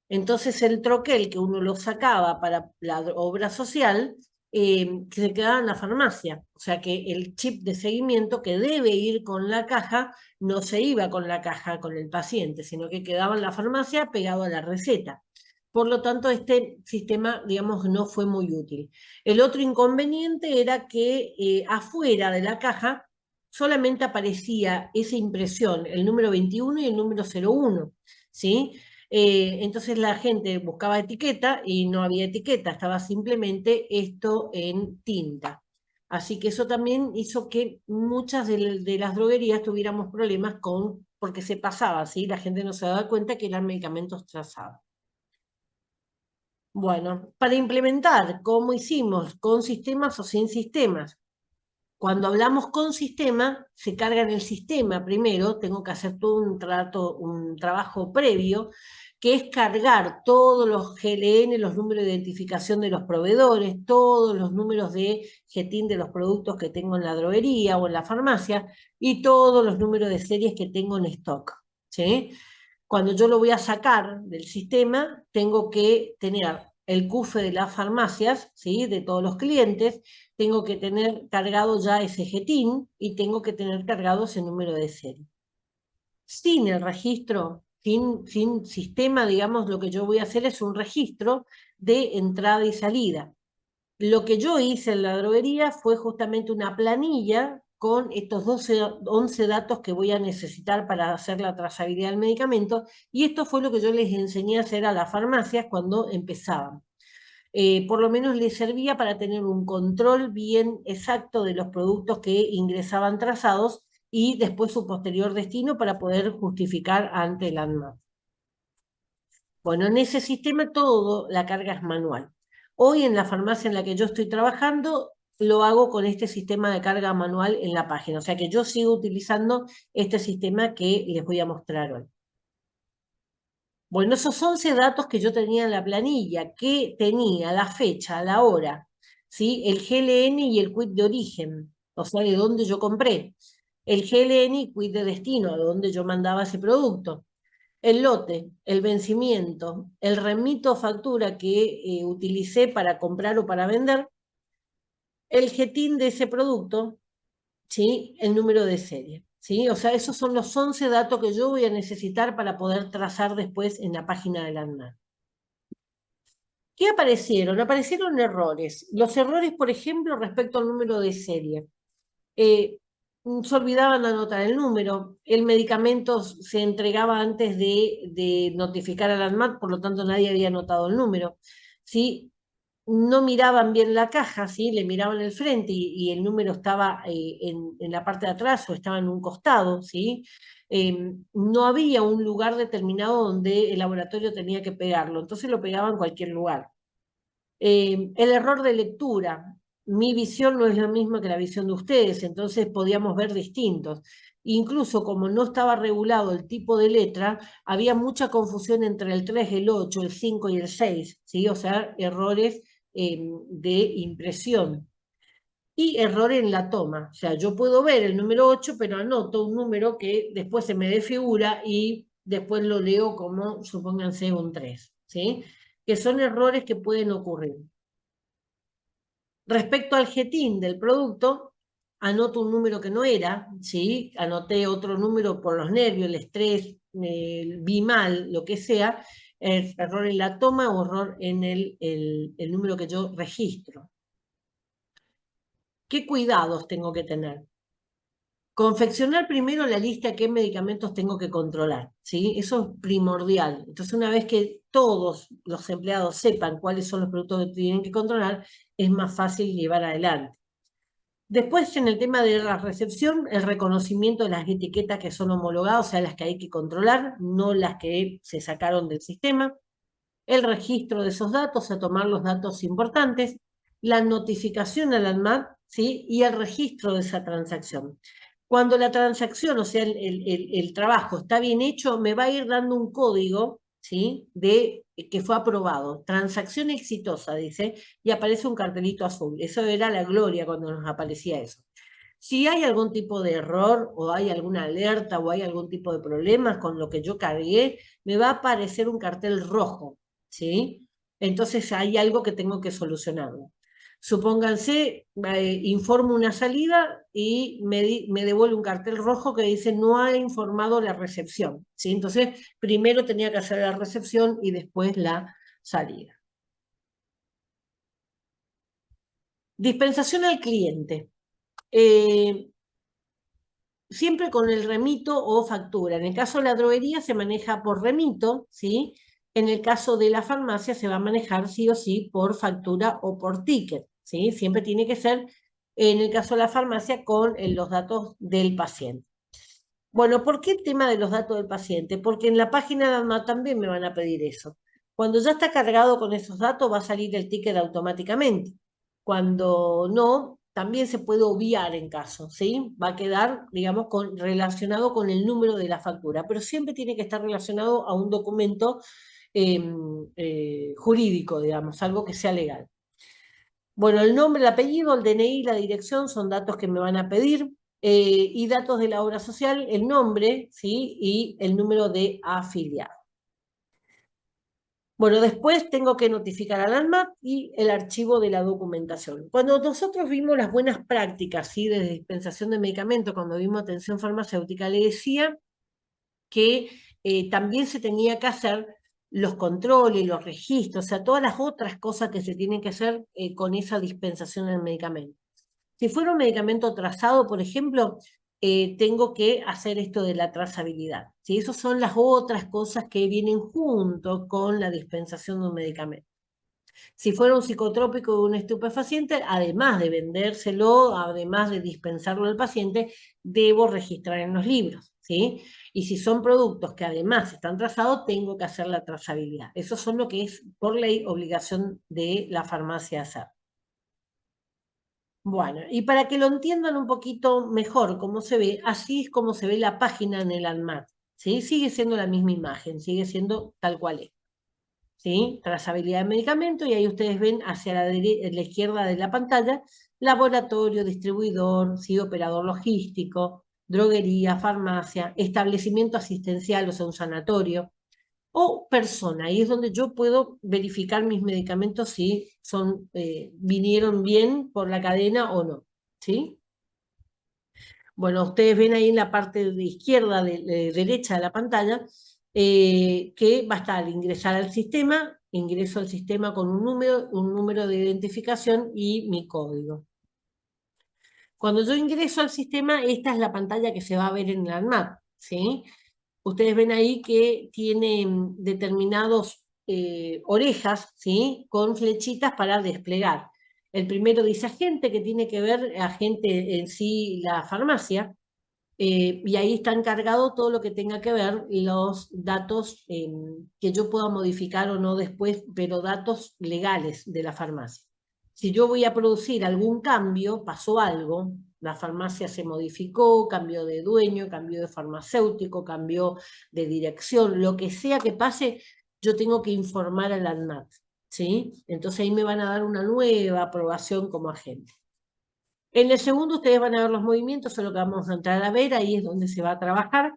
Entonces el troquel que uno lo sacaba para la obra social, que se quedaba en la farmacia. O sea que el chip de seguimiento que debe ir con la caja, no se iba con la caja con el paciente, sino que quedaba en la farmacia pegado a la receta. Por lo tanto, este sistema, digamos, no fue muy útil. El otro inconveniente era que afuera de la caja solamente aparecía esa impresión, el número 21 y el número 01, ¿sí? Entonces la gente buscaba etiqueta y no había etiqueta, estaba simplemente esto en tinta. Así que eso también hizo que muchas de las droguerías tuviéramos problemas porque se pasaba, ¿sí? La gente no se daba cuenta que eran medicamentos trazados. Bueno, para implementar, ¿cómo hicimos? ¿Con sistemas o sin sistemas? Cuando hablamos con sistema, se carga en el sistema primero, tengo que hacer todo un trabajo previo, que es cargar todos los GLN, los números de identificación de los proveedores, todos los números de GTIN de los productos que tengo en la droguería o en la farmacia, y todos los números de series que tengo en stock, ¿sí? Cuando yo lo voy a sacar del sistema, tengo que tener el CUFE de las farmacias, ¿sí? De todos los clientes, tengo que tener cargado ya ese GTIN y tengo que tener cargado ese número de serie. Sin el registro, sin sistema, digamos, lo que yo voy a hacer es un registro de entrada y salida. Lo que yo hice en la droguería fue justamente una planilla con estos 11 datos que voy a necesitar para hacer la trazabilidad del medicamento, y esto fue lo que yo les enseñé a hacer a las farmacias cuando empezaban. Por lo menos les servía para tener un control bien exacto de los productos que ingresaban trazados y después su posterior destino para poder justificar ante el ANMAT. Bueno, en ese sistema todo la carga es manual. Hoy en la farmacia en la que yo estoy trabajando, lo hago con este sistema de carga manual en la página. O sea que yo sigo utilizando este sistema que les voy a mostrar hoy. Bueno, esos 11 datos que yo tenía en la planilla, que tenía la fecha, la hora, ¿sí? El GLN y el quit de origen, o sea, de dónde yo compré. El GLN y quit de destino, a dónde yo mandaba ese producto. El lote, el vencimiento, el remito o factura que utilicé para comprar o para vender, el GTIN de ese producto, ¿sí? El número de serie, ¿sí? O sea, esos son los 11 datos que yo voy a necesitar para poder trazar después en la página del ANMAT. ¿Qué aparecieron? Aparecieron errores. Los errores, por ejemplo, respecto al número de serie. Se olvidaban de anotar el número, el medicamento se entregaba antes de notificar al ANMAT, por lo tanto nadie había anotado el número, ¿sí? No miraban bien la caja, ¿sí? Le miraban el frente y el número estaba en la parte de atrás o estaba en un costado, ¿sí? No había un lugar determinado donde el laboratorio tenía que pegarlo, entonces lo pegaba en cualquier lugar. El error de lectura. Mi visión no es la misma que la visión de ustedes, entonces podíamos ver distintos. Incluso como no estaba regulado el tipo de letra, había mucha confusión entre el 3, el 8, el 5 y el 6, ¿sí? O sea, errores de impresión. Y error en la toma. O sea, yo puedo ver el número 8, pero anoto un número que después se me desfigura y después lo leo como, supónganse, un 3, ¿sí? Que son errores que pueden ocurrir. Respecto al GTIN del producto, anoto un número que no era, ¿sí? Anoté otro número por los nervios, el estrés, vi mal, lo que sea, error en la toma o error en el número que yo registro. ¿Qué cuidados tengo que tener? Confeccionar primero la lista de qué medicamentos tengo que controlar, ¿sí? Eso es primordial. Entonces, una vez que todos los empleados sepan cuáles son los productos que tienen que controlar, es más fácil llevar adelante. Después, en el tema de la recepción, el reconocimiento de las etiquetas que son homologadas, o sea, las que hay que controlar, no las que se sacaron del sistema. El registro de esos datos, a tomar los datos importantes. La notificación al ANMAT, ¿sí? Y el registro de esa transacción. Cuando la transacción, o sea, el trabajo está bien hecho, me va a ir dando un código, ¿sí? De que fue aprobado. Transacción exitosa, dice, y aparece un cartelito azul. Eso era la gloria cuando nos aparecía eso. Si hay algún tipo de error o hay alguna alerta o hay algún tipo de problemas con lo que yo cargué, me va a aparecer un cartel rojo, ¿sí? Entonces hay algo que tengo que solucionarlo. Supónganse, informo una salida y me devuelve un cartel rojo que dice no ha informado la recepción, ¿sí? Entonces, primero tenía que hacer la recepción y después la salida. Dispensación al cliente. Siempre con el remito o factura. En el caso de la droguería se maneja por remito, ¿sí? En el caso de la farmacia se va a manejar sí o sí por factura o por ticket, ¿sí? Siempre tiene que ser, en el caso de la farmacia, con los datos del paciente. Bueno, ¿por qué el tema de los datos del paciente? Porque en la página de ANMAT también me van a pedir eso. Cuando ya está cargado con esos datos va a salir el ticket automáticamente. Cuando no, también se puede obviar en caso, ¿sí? Va a quedar, digamos, relacionado con el número de la factura, pero siempre tiene que estar relacionado a un documento jurídico, digamos, algo que sea legal. Bueno, el nombre, el apellido, el DNI, la dirección son datos que me van a pedir. Y datos de la obra social, el nombre, ¿sí? Y el número de afiliado. Bueno, después tengo que notificar al ANMAT y el archivo de la documentación. Cuando nosotros vimos las buenas prácticas, ¿sí? De dispensación de medicamentos, cuando vimos atención farmacéutica, le decía que también se tenía que hacer los controles, los registros, o sea, todas las otras cosas que se tienen que hacer con esa dispensación del medicamento. Si fuera un medicamento trazado, por ejemplo, tengo que hacer esto de la trazabilidad. ¿Sí? Esas son las otras cosas que vienen junto con la dispensación de un medicamento. Si fuera un psicotrópico o un estupefaciente, además de vendérselo, además de dispensarlo al paciente, debo registrar en los libros, ¿sí? Y si son productos que además están trazados, tengo que hacer la trazabilidad. Eso son lo que es, por ley, obligación de la farmacia hacer. Bueno, y para que lo entiendan un poquito mejor cómo se ve, así es como se ve la página en el ANMAT, ¿sí? Sigue siendo la misma imagen, sigue siendo tal cual es, ¿sí? Trazabilidad de medicamento, y ahí ustedes ven hacia la izquierda de la pantalla, laboratorio, distribuidor, ¿sí? Operador logístico, droguería, farmacia, establecimiento asistencial, o sea, un sanatorio, o persona. Ahí es donde yo puedo verificar mis medicamentos si vinieron bien por la cadena o no, ¿sí? Bueno, ustedes ven ahí en la parte de izquierda, derecha de la pantalla, que va a estar ingresar al sistema, ingreso al sistema con un número de identificación y mi código. Cuando yo ingreso al sistema, esta es la pantalla que se va a ver en el ANMAT, ¿sí? Ustedes ven ahí que tiene determinados orejas, ¿sí? Con flechitas para desplegar. El primero dice agente, que tiene que ver agente en sí la farmacia, y ahí está encargado todo lo que tenga que ver los datos que yo pueda modificar o no después, pero datos legales de la farmacia. Si yo voy a producir algún cambio, pasó algo, la farmacia se modificó, cambió de dueño, cambió de farmacéutico, cambió de dirección, lo que sea que pase, yo tengo que informar al ANMAT, ¿sí? Entonces ahí me van a dar una nueva aprobación como agente. En el segundo ustedes van a ver los movimientos, eso es lo que vamos a entrar a ver, ahí es donde se va a trabajar.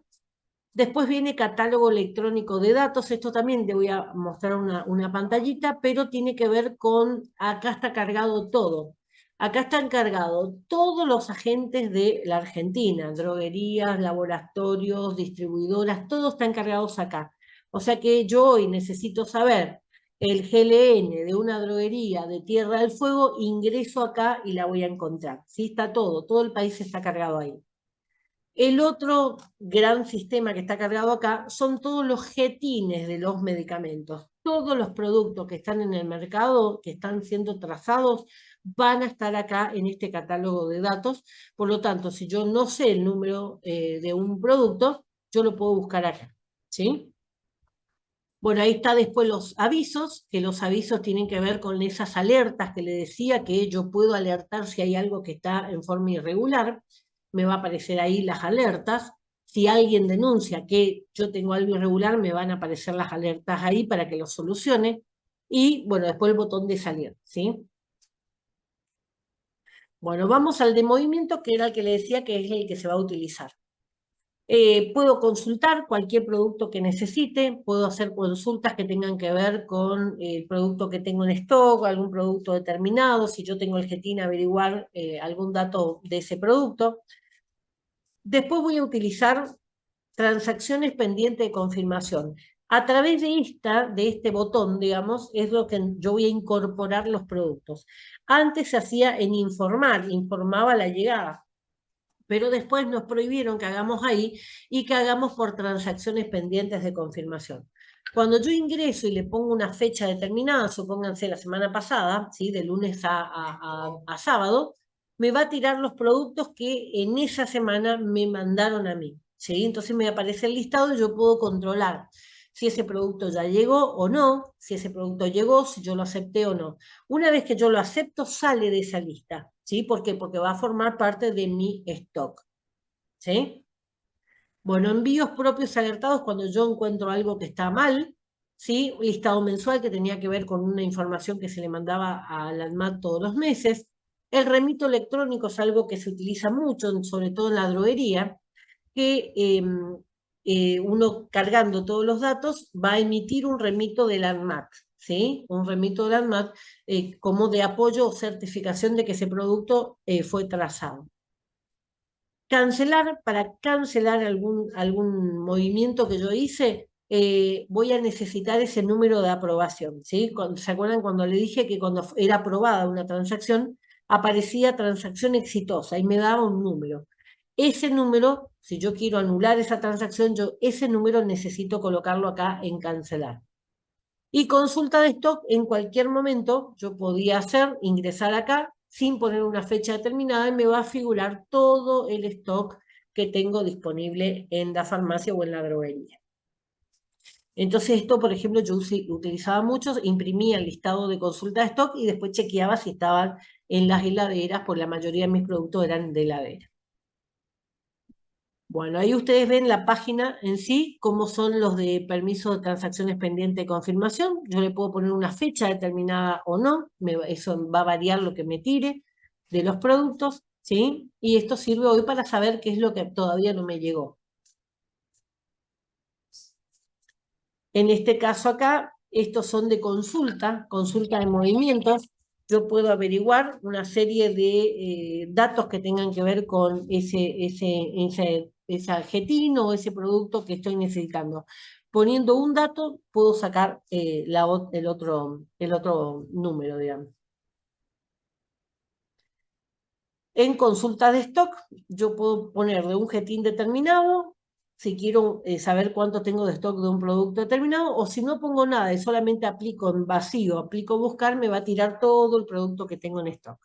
Después viene catálogo electrónico de datos, esto también te voy a mostrar una pantallita, pero tiene que ver con, acá está cargado todo. Acá están cargados todos los agentes de la Argentina, droguerías, laboratorios, distribuidoras, todos están cargados acá. O sea que yo hoy necesito saber el GLN de una droguería de Tierra del Fuego, ingreso acá y la voy a encontrar. ¿Sí? Está todo el país está cargado ahí. El otro gran sistema que está cargado acá son todos los GTINes de los medicamentos. Todos los productos que están en el mercado, que están siendo trazados, van a estar acá en este catálogo de datos. Por lo tanto, si yo no sé el número de un producto, yo lo puedo buscar acá, ¿sí? Bueno, ahí está después los avisos, que los avisos tienen que ver con esas alertas que le decía, que yo puedo alertar si hay algo que está en forma irregular. me va a aparecer ahí las alertas. Si alguien denuncia que yo tengo algo irregular, me van a aparecer las alertas ahí para que lo solucione. Y bueno, después el botón de salir, ¿sí? Bueno, vamos al de movimiento, que era el que le decía que es el que se va a utilizar. Puedo consultar cualquier producto que necesite, puedo hacer consultas que tengan que ver con el producto que tengo en stock, algún producto determinado, si yo tengo el GETIN, averiguar algún dato de ese producto. Después voy a utilizar transacciones pendientes de confirmación. A través de este botón, digamos, es lo que yo voy a incorporar los productos. Antes se hacía en informar, informaba la llegada, pero después nos prohibieron que hagamos ahí y que hagamos por transacciones pendientes de confirmación. Cuando yo ingreso y le pongo una fecha determinada, supónganse la semana pasada, ¿sí? De lunes a sábado, me va a tirar los productos que en esa semana me mandaron a mí, ¿sí? Entonces me aparece el listado y yo puedo controlar si ese producto ya llegó o no, si ese producto llegó, si yo lo acepté o no. Una vez que yo lo acepto, sale de esa lista, ¿sí? ¿Por qué? Porque va a formar parte de mi stock, ¿sí? Bueno, envíos propios alertados cuando yo encuentro algo que está mal, ¿sí? Un listado mensual que tenía que ver con una información que se le mandaba a la ANMAT todos los meses. El remito electrónico es algo que se utiliza mucho, sobre todo en la droguería, que uno cargando todos los datos va a emitir un remito del ANMAT, ¿sí? Un remito del ANMAT como de apoyo o certificación de que ese producto fue trazado. Cancelar, para cancelar algún movimiento que yo hice, voy a necesitar ese número de aprobación, ¿sí? ¿Se acuerdan cuando le dije que cuando era aprobada una transacción, aparecía transacción exitosa y me daba un número? Ese número, si yo quiero anular esa transacción, yo ese número necesito colocarlo acá en cancelar. Y consulta de stock en cualquier momento yo podía hacer, ingresar acá sin poner una fecha determinada y me va a figurar todo el stock que tengo disponible en la farmacia o en la droguería. Entonces esto, por ejemplo, yo utilizaba mucho, imprimía el listado de consulta de stock y después chequeaba si estaban en las heladeras, porque la mayoría de mis productos eran de heladera. Bueno, ahí ustedes ven la página en sí, cómo son los de permiso de transacciones pendiente de confirmación. Yo le puedo poner una fecha determinada o no, eso va a variar lo que me tire de los productos, ¿sí? Y esto sirve hoy para saber qué es lo que todavía no me llegó. En este caso acá, estos son de consulta de movimientos. Yo puedo averiguar una serie de datos que tengan que ver con ese GETIN o ese producto que estoy necesitando. Poniendo un dato, puedo sacar el otro número, digamos. En consulta de stock, yo puedo ponerle un GETIN determinado, si quiero saber cuánto tengo de stock de un producto determinado, o si no pongo nada y solamente aplico en vacío, aplico buscar, me va a tirar todo el producto que tengo en stock.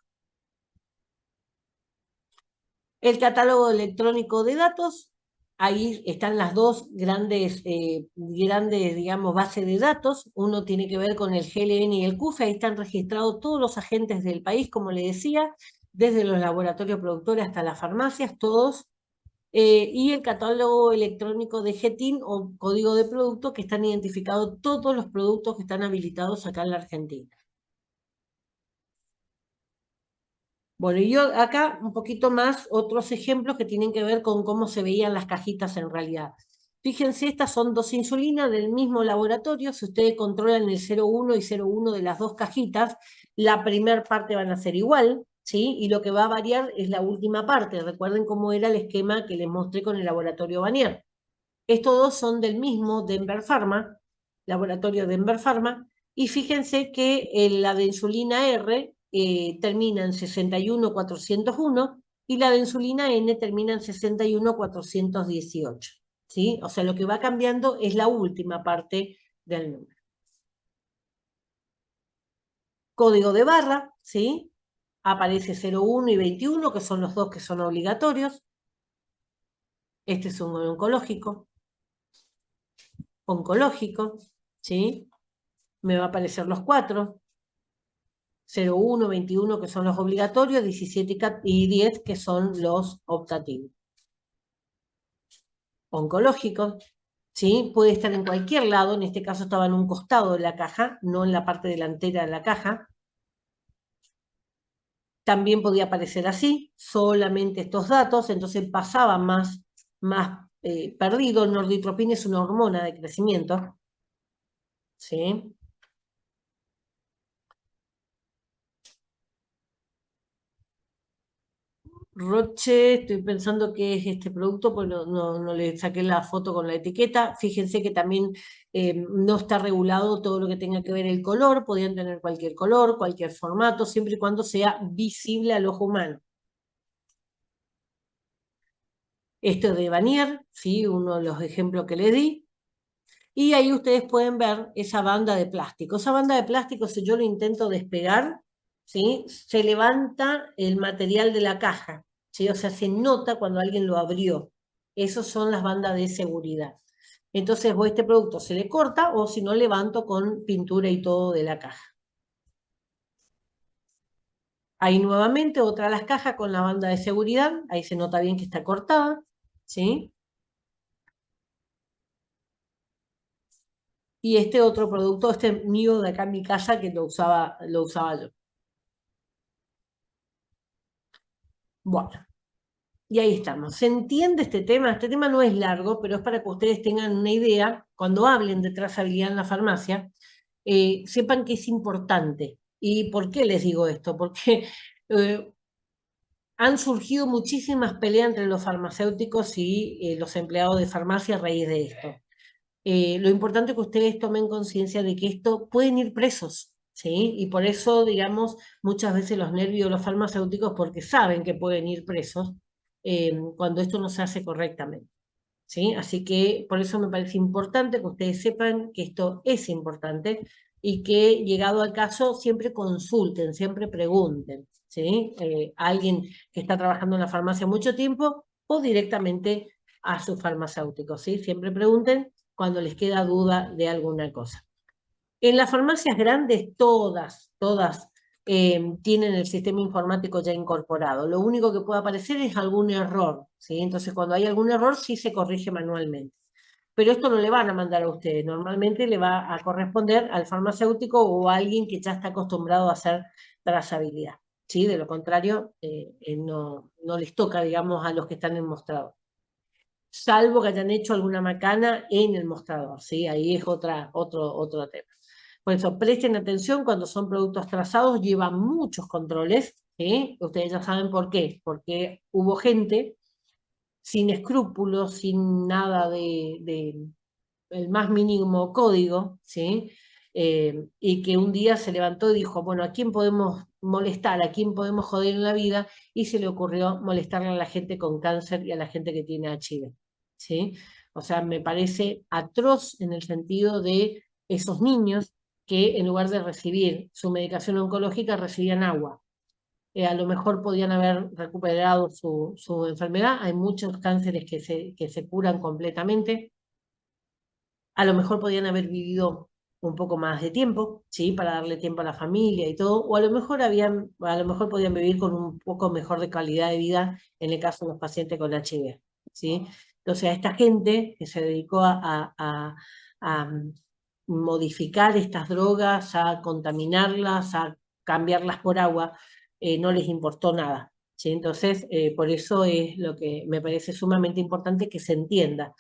El catálogo electrónico de datos, ahí están las dos grandes, digamos, bases de datos. Uno tiene que ver con el GLN y el CUFE, ahí están registrados todos los agentes del país, como le decía, desde los laboratorios productores hasta las farmacias, todos. Y el catálogo electrónico de GETIN o código de producto, que están identificados todos los productos que están habilitados acá en la Argentina. Bueno, y yo acá un poquito más otros ejemplos que tienen que ver con cómo se veían las cajitas en realidad. Fíjense, estas son dos insulinas del mismo laboratorio. Si ustedes controlan el 0,1 y 0,1 de las dos cajitas, la primera parte van a ser igual, ¿sí? Y lo que va a variar es la última parte. Recuerden cómo era el esquema que les mostré con el laboratorio Vanier. Estos dos son del mismo Denver Pharma, laboratorio Denver Pharma, y fíjense que la de insulina R termina en 61401 y la de insulina N termina en 61418, ¿sí? O sea, lo que va cambiando es la última parte del número. Código de barra, ¿sí? Aparece 01 y 21, que son los dos que son obligatorios. Este es un oncológico, ¿sí? Me va a aparecer los 4. 01, 21 que son los obligatorios, 17 y 10 que son los optativos. Oncológicos, ¿sí? Puede estar en cualquier lado, en este caso estaba en un costado de la caja, no en la parte delantera de la caja. También podía aparecer así, solamente estos datos, entonces pasaba más perdido. El norditropina es una hormona de crecimiento, ¿sí? Roche, estoy pensando que es este producto, pues no le saqué la foto con la etiqueta. Fíjense que también no está regulado todo lo que tenga que ver el color, podían tener cualquier color, cualquier formato, siempre y cuando sea visible al ojo humano. Esto es de Vanier, ¿sí? Uno de los ejemplos que les di. Y ahí ustedes pueden ver esa banda de plástico. Esa banda de plástico, si yo lo intento despegar, ¿sí? Se levanta el material de la caja, ¿sí? O sea, se nota cuando alguien lo abrió. Esas son las bandas de seguridad. Entonces, este producto se le corta o si no, levanto con pintura y todo de la caja. Ahí nuevamente otra de las cajas con la banda de seguridad. Ahí se nota bien que está cortada, ¿sí? Y este otro producto, este mío de acá en mi casa, que lo usaba yo. Bueno, y ahí estamos. ¿Se entiende este tema? Este tema no es largo, pero es para que ustedes tengan una idea, cuando hablen de trazabilidad en la farmacia, sepan que es importante. ¿Y por qué les digo esto? Porque han surgido muchísimas peleas entre los farmacéuticos y los empleados de farmacia a raíz de esto. Lo importante es que ustedes tomen conciencia de que esto pueden ir presos, ¿sí? Y por eso, digamos, muchas veces los nervios de los farmacéuticos, porque saben que pueden ir presos cuando esto no se hace correctamente, ¿sí? Así que por eso me parece importante que ustedes sepan que esto es importante y que, llegado al caso, siempre consulten, siempre pregunten, ¿sí? A alguien que está trabajando en la farmacia mucho tiempo o directamente a su farmacéutico, ¿sí? Siempre pregunten cuando les queda duda de alguna cosa. En las farmacias grandes, todas tienen el sistema informático ya incorporado. Lo único que puede aparecer es algún error, ¿sí? Entonces, cuando hay algún error, sí se corrige manualmente. Pero esto no le van a mandar a ustedes. Normalmente le va a corresponder al farmacéutico o a alguien que ya está acostumbrado a hacer trazabilidad, ¿sí? De lo contrario, no les toca, digamos, a los que están en mostrador, salvo que hayan hecho alguna macana en el mostrador, ¿sí? Ahí es otro tema. Por eso, presten atención cuando son productos trazados, llevan muchos controles, ¿sí? Ustedes ya saben por qué, porque hubo gente sin escrúpulos, sin nada de el más mínimo código, ¿sí? Y que un día se levantó y dijo, bueno, ¿a quién podemos molestar? ¿A quién podemos joder en la vida? Y se le ocurrió molestarle a la gente con cáncer y a la gente que tiene HIV, ¿sí? O sea, me parece atroz en el sentido de esos niños que en lugar de recibir su medicación oncológica recibían agua. A lo mejor podían haber recuperado su enfermedad. Hay muchos cánceres que se curan completamente. A lo mejor podían haber vivido un poco más de tiempo, ¿sí? Para darle tiempo a la familia y todo, o a lo mejor podían vivir con un poco mejor de calidad de vida en el caso de los pacientes con HIV, ¿sí? Entonces, a esta gente que se dedicó a modificar estas drogas, a contaminarlas, a cambiarlas por agua, no les importó nada, ¿sí? Entonces, por eso es lo que me parece sumamente importante que se entienda.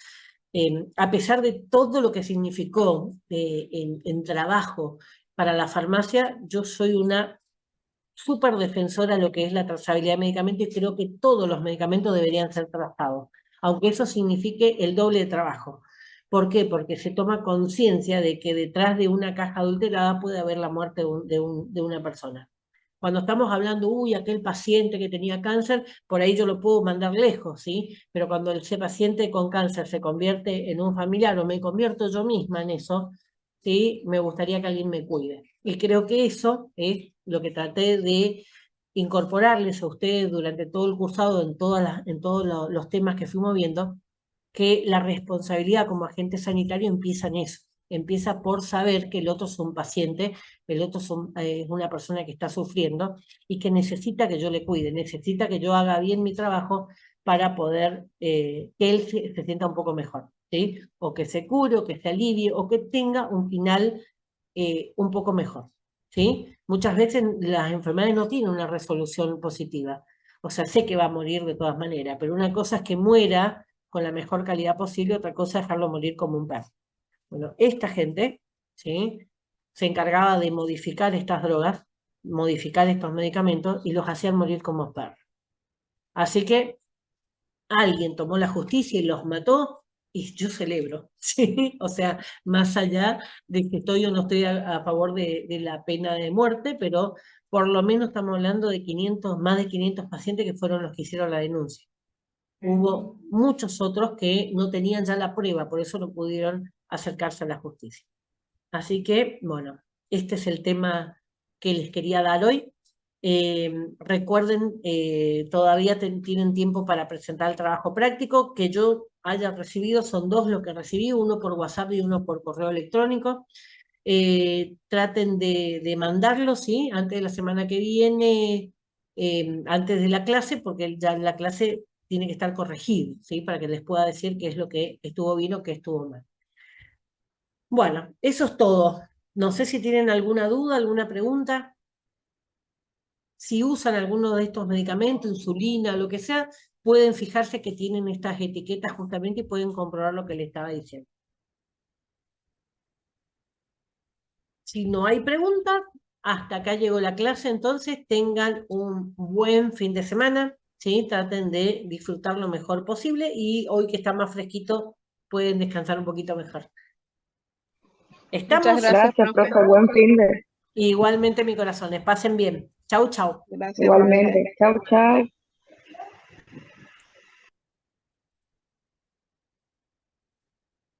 A pesar de todo lo que significó en trabajo para la farmacia, yo soy una súper defensora de lo que es la trazabilidad de medicamentos y creo que todos los medicamentos deberían ser trazados, aunque eso signifique el doble de trabajo. ¿Por qué? Porque se toma conciencia de que detrás de una caja adulterada puede haber la muerte de una persona. Cuando estamos hablando, uy, aquel paciente que tenía cáncer, por ahí yo lo puedo mandar lejos, ¿sí? Pero cuando ese paciente con cáncer se convierte en un familiar o me convierto yo misma en eso, ¿sí? Me gustaría que alguien me cuide. Y creo que eso es lo que traté de incorporarles a ustedes durante todo el cursado, en todos los temas que fuimos viendo, que la responsabilidad como agente sanitario empieza en eso, empieza por saber que el otro es un paciente, el otro es una persona que está sufriendo y que necesita que yo le cuide, necesita que yo haga bien mi trabajo para poder que él se sienta un poco mejor, ¿sí? O que se cure, o que se alivie, o que tenga un final un poco mejor, ¿sí? Muchas veces las enfermedades no tienen una resolución positiva. O sea, sé que va a morir de todas maneras, pero una cosa es que muera con la mejor calidad posible, otra cosa es dejarlo morir como un perro. Bueno, esta gente, ¿sí? Se encargaba de modificar estas drogas, modificar estos medicamentos y los hacían morir como perros. Así que alguien tomó la justicia y los mató, y yo celebro, ¿sí? O sea, más allá de que estoy o no estoy a favor de la pena de muerte, pero por lo menos estamos hablando de 500, más de 500 pacientes que fueron los que hicieron la denuncia. Hubo muchos otros que no tenían ya la prueba, por eso no pudieron acercarse a la justicia. Así que, bueno, este es el tema que les quería dar hoy. Recuerden, todavía tienen tiempo para presentar el trabajo práctico que yo haya recibido, son 2 lo que recibí, uno por WhatsApp y uno por correo electrónico. Traten de mandarlo, ¿sí? Antes de la semana que viene, antes de la clase, porque ya en la clase tiene que estar corregido, ¿sí? Para que les pueda decir qué es lo que estuvo bien o qué estuvo mal. Bueno, eso es todo. No sé si tienen alguna duda, alguna pregunta. Si usan alguno de estos medicamentos, insulina, lo que sea, pueden fijarse que tienen estas etiquetas justamente y pueden comprobar lo que les estaba diciendo. Si no hay preguntas, hasta acá llegó la clase, entonces tengan un buen fin de semana, ¿sí? Traten de disfrutar lo mejor posible y hoy que está más fresquito, pueden descansar un poquito mejor. Muchas ¿Estamos? Gracias, profe. Buen fin de. Igualmente, mi corazón. Pasen bien. Chau, chau. Gracias, profe. Igualmente. Chau, chau.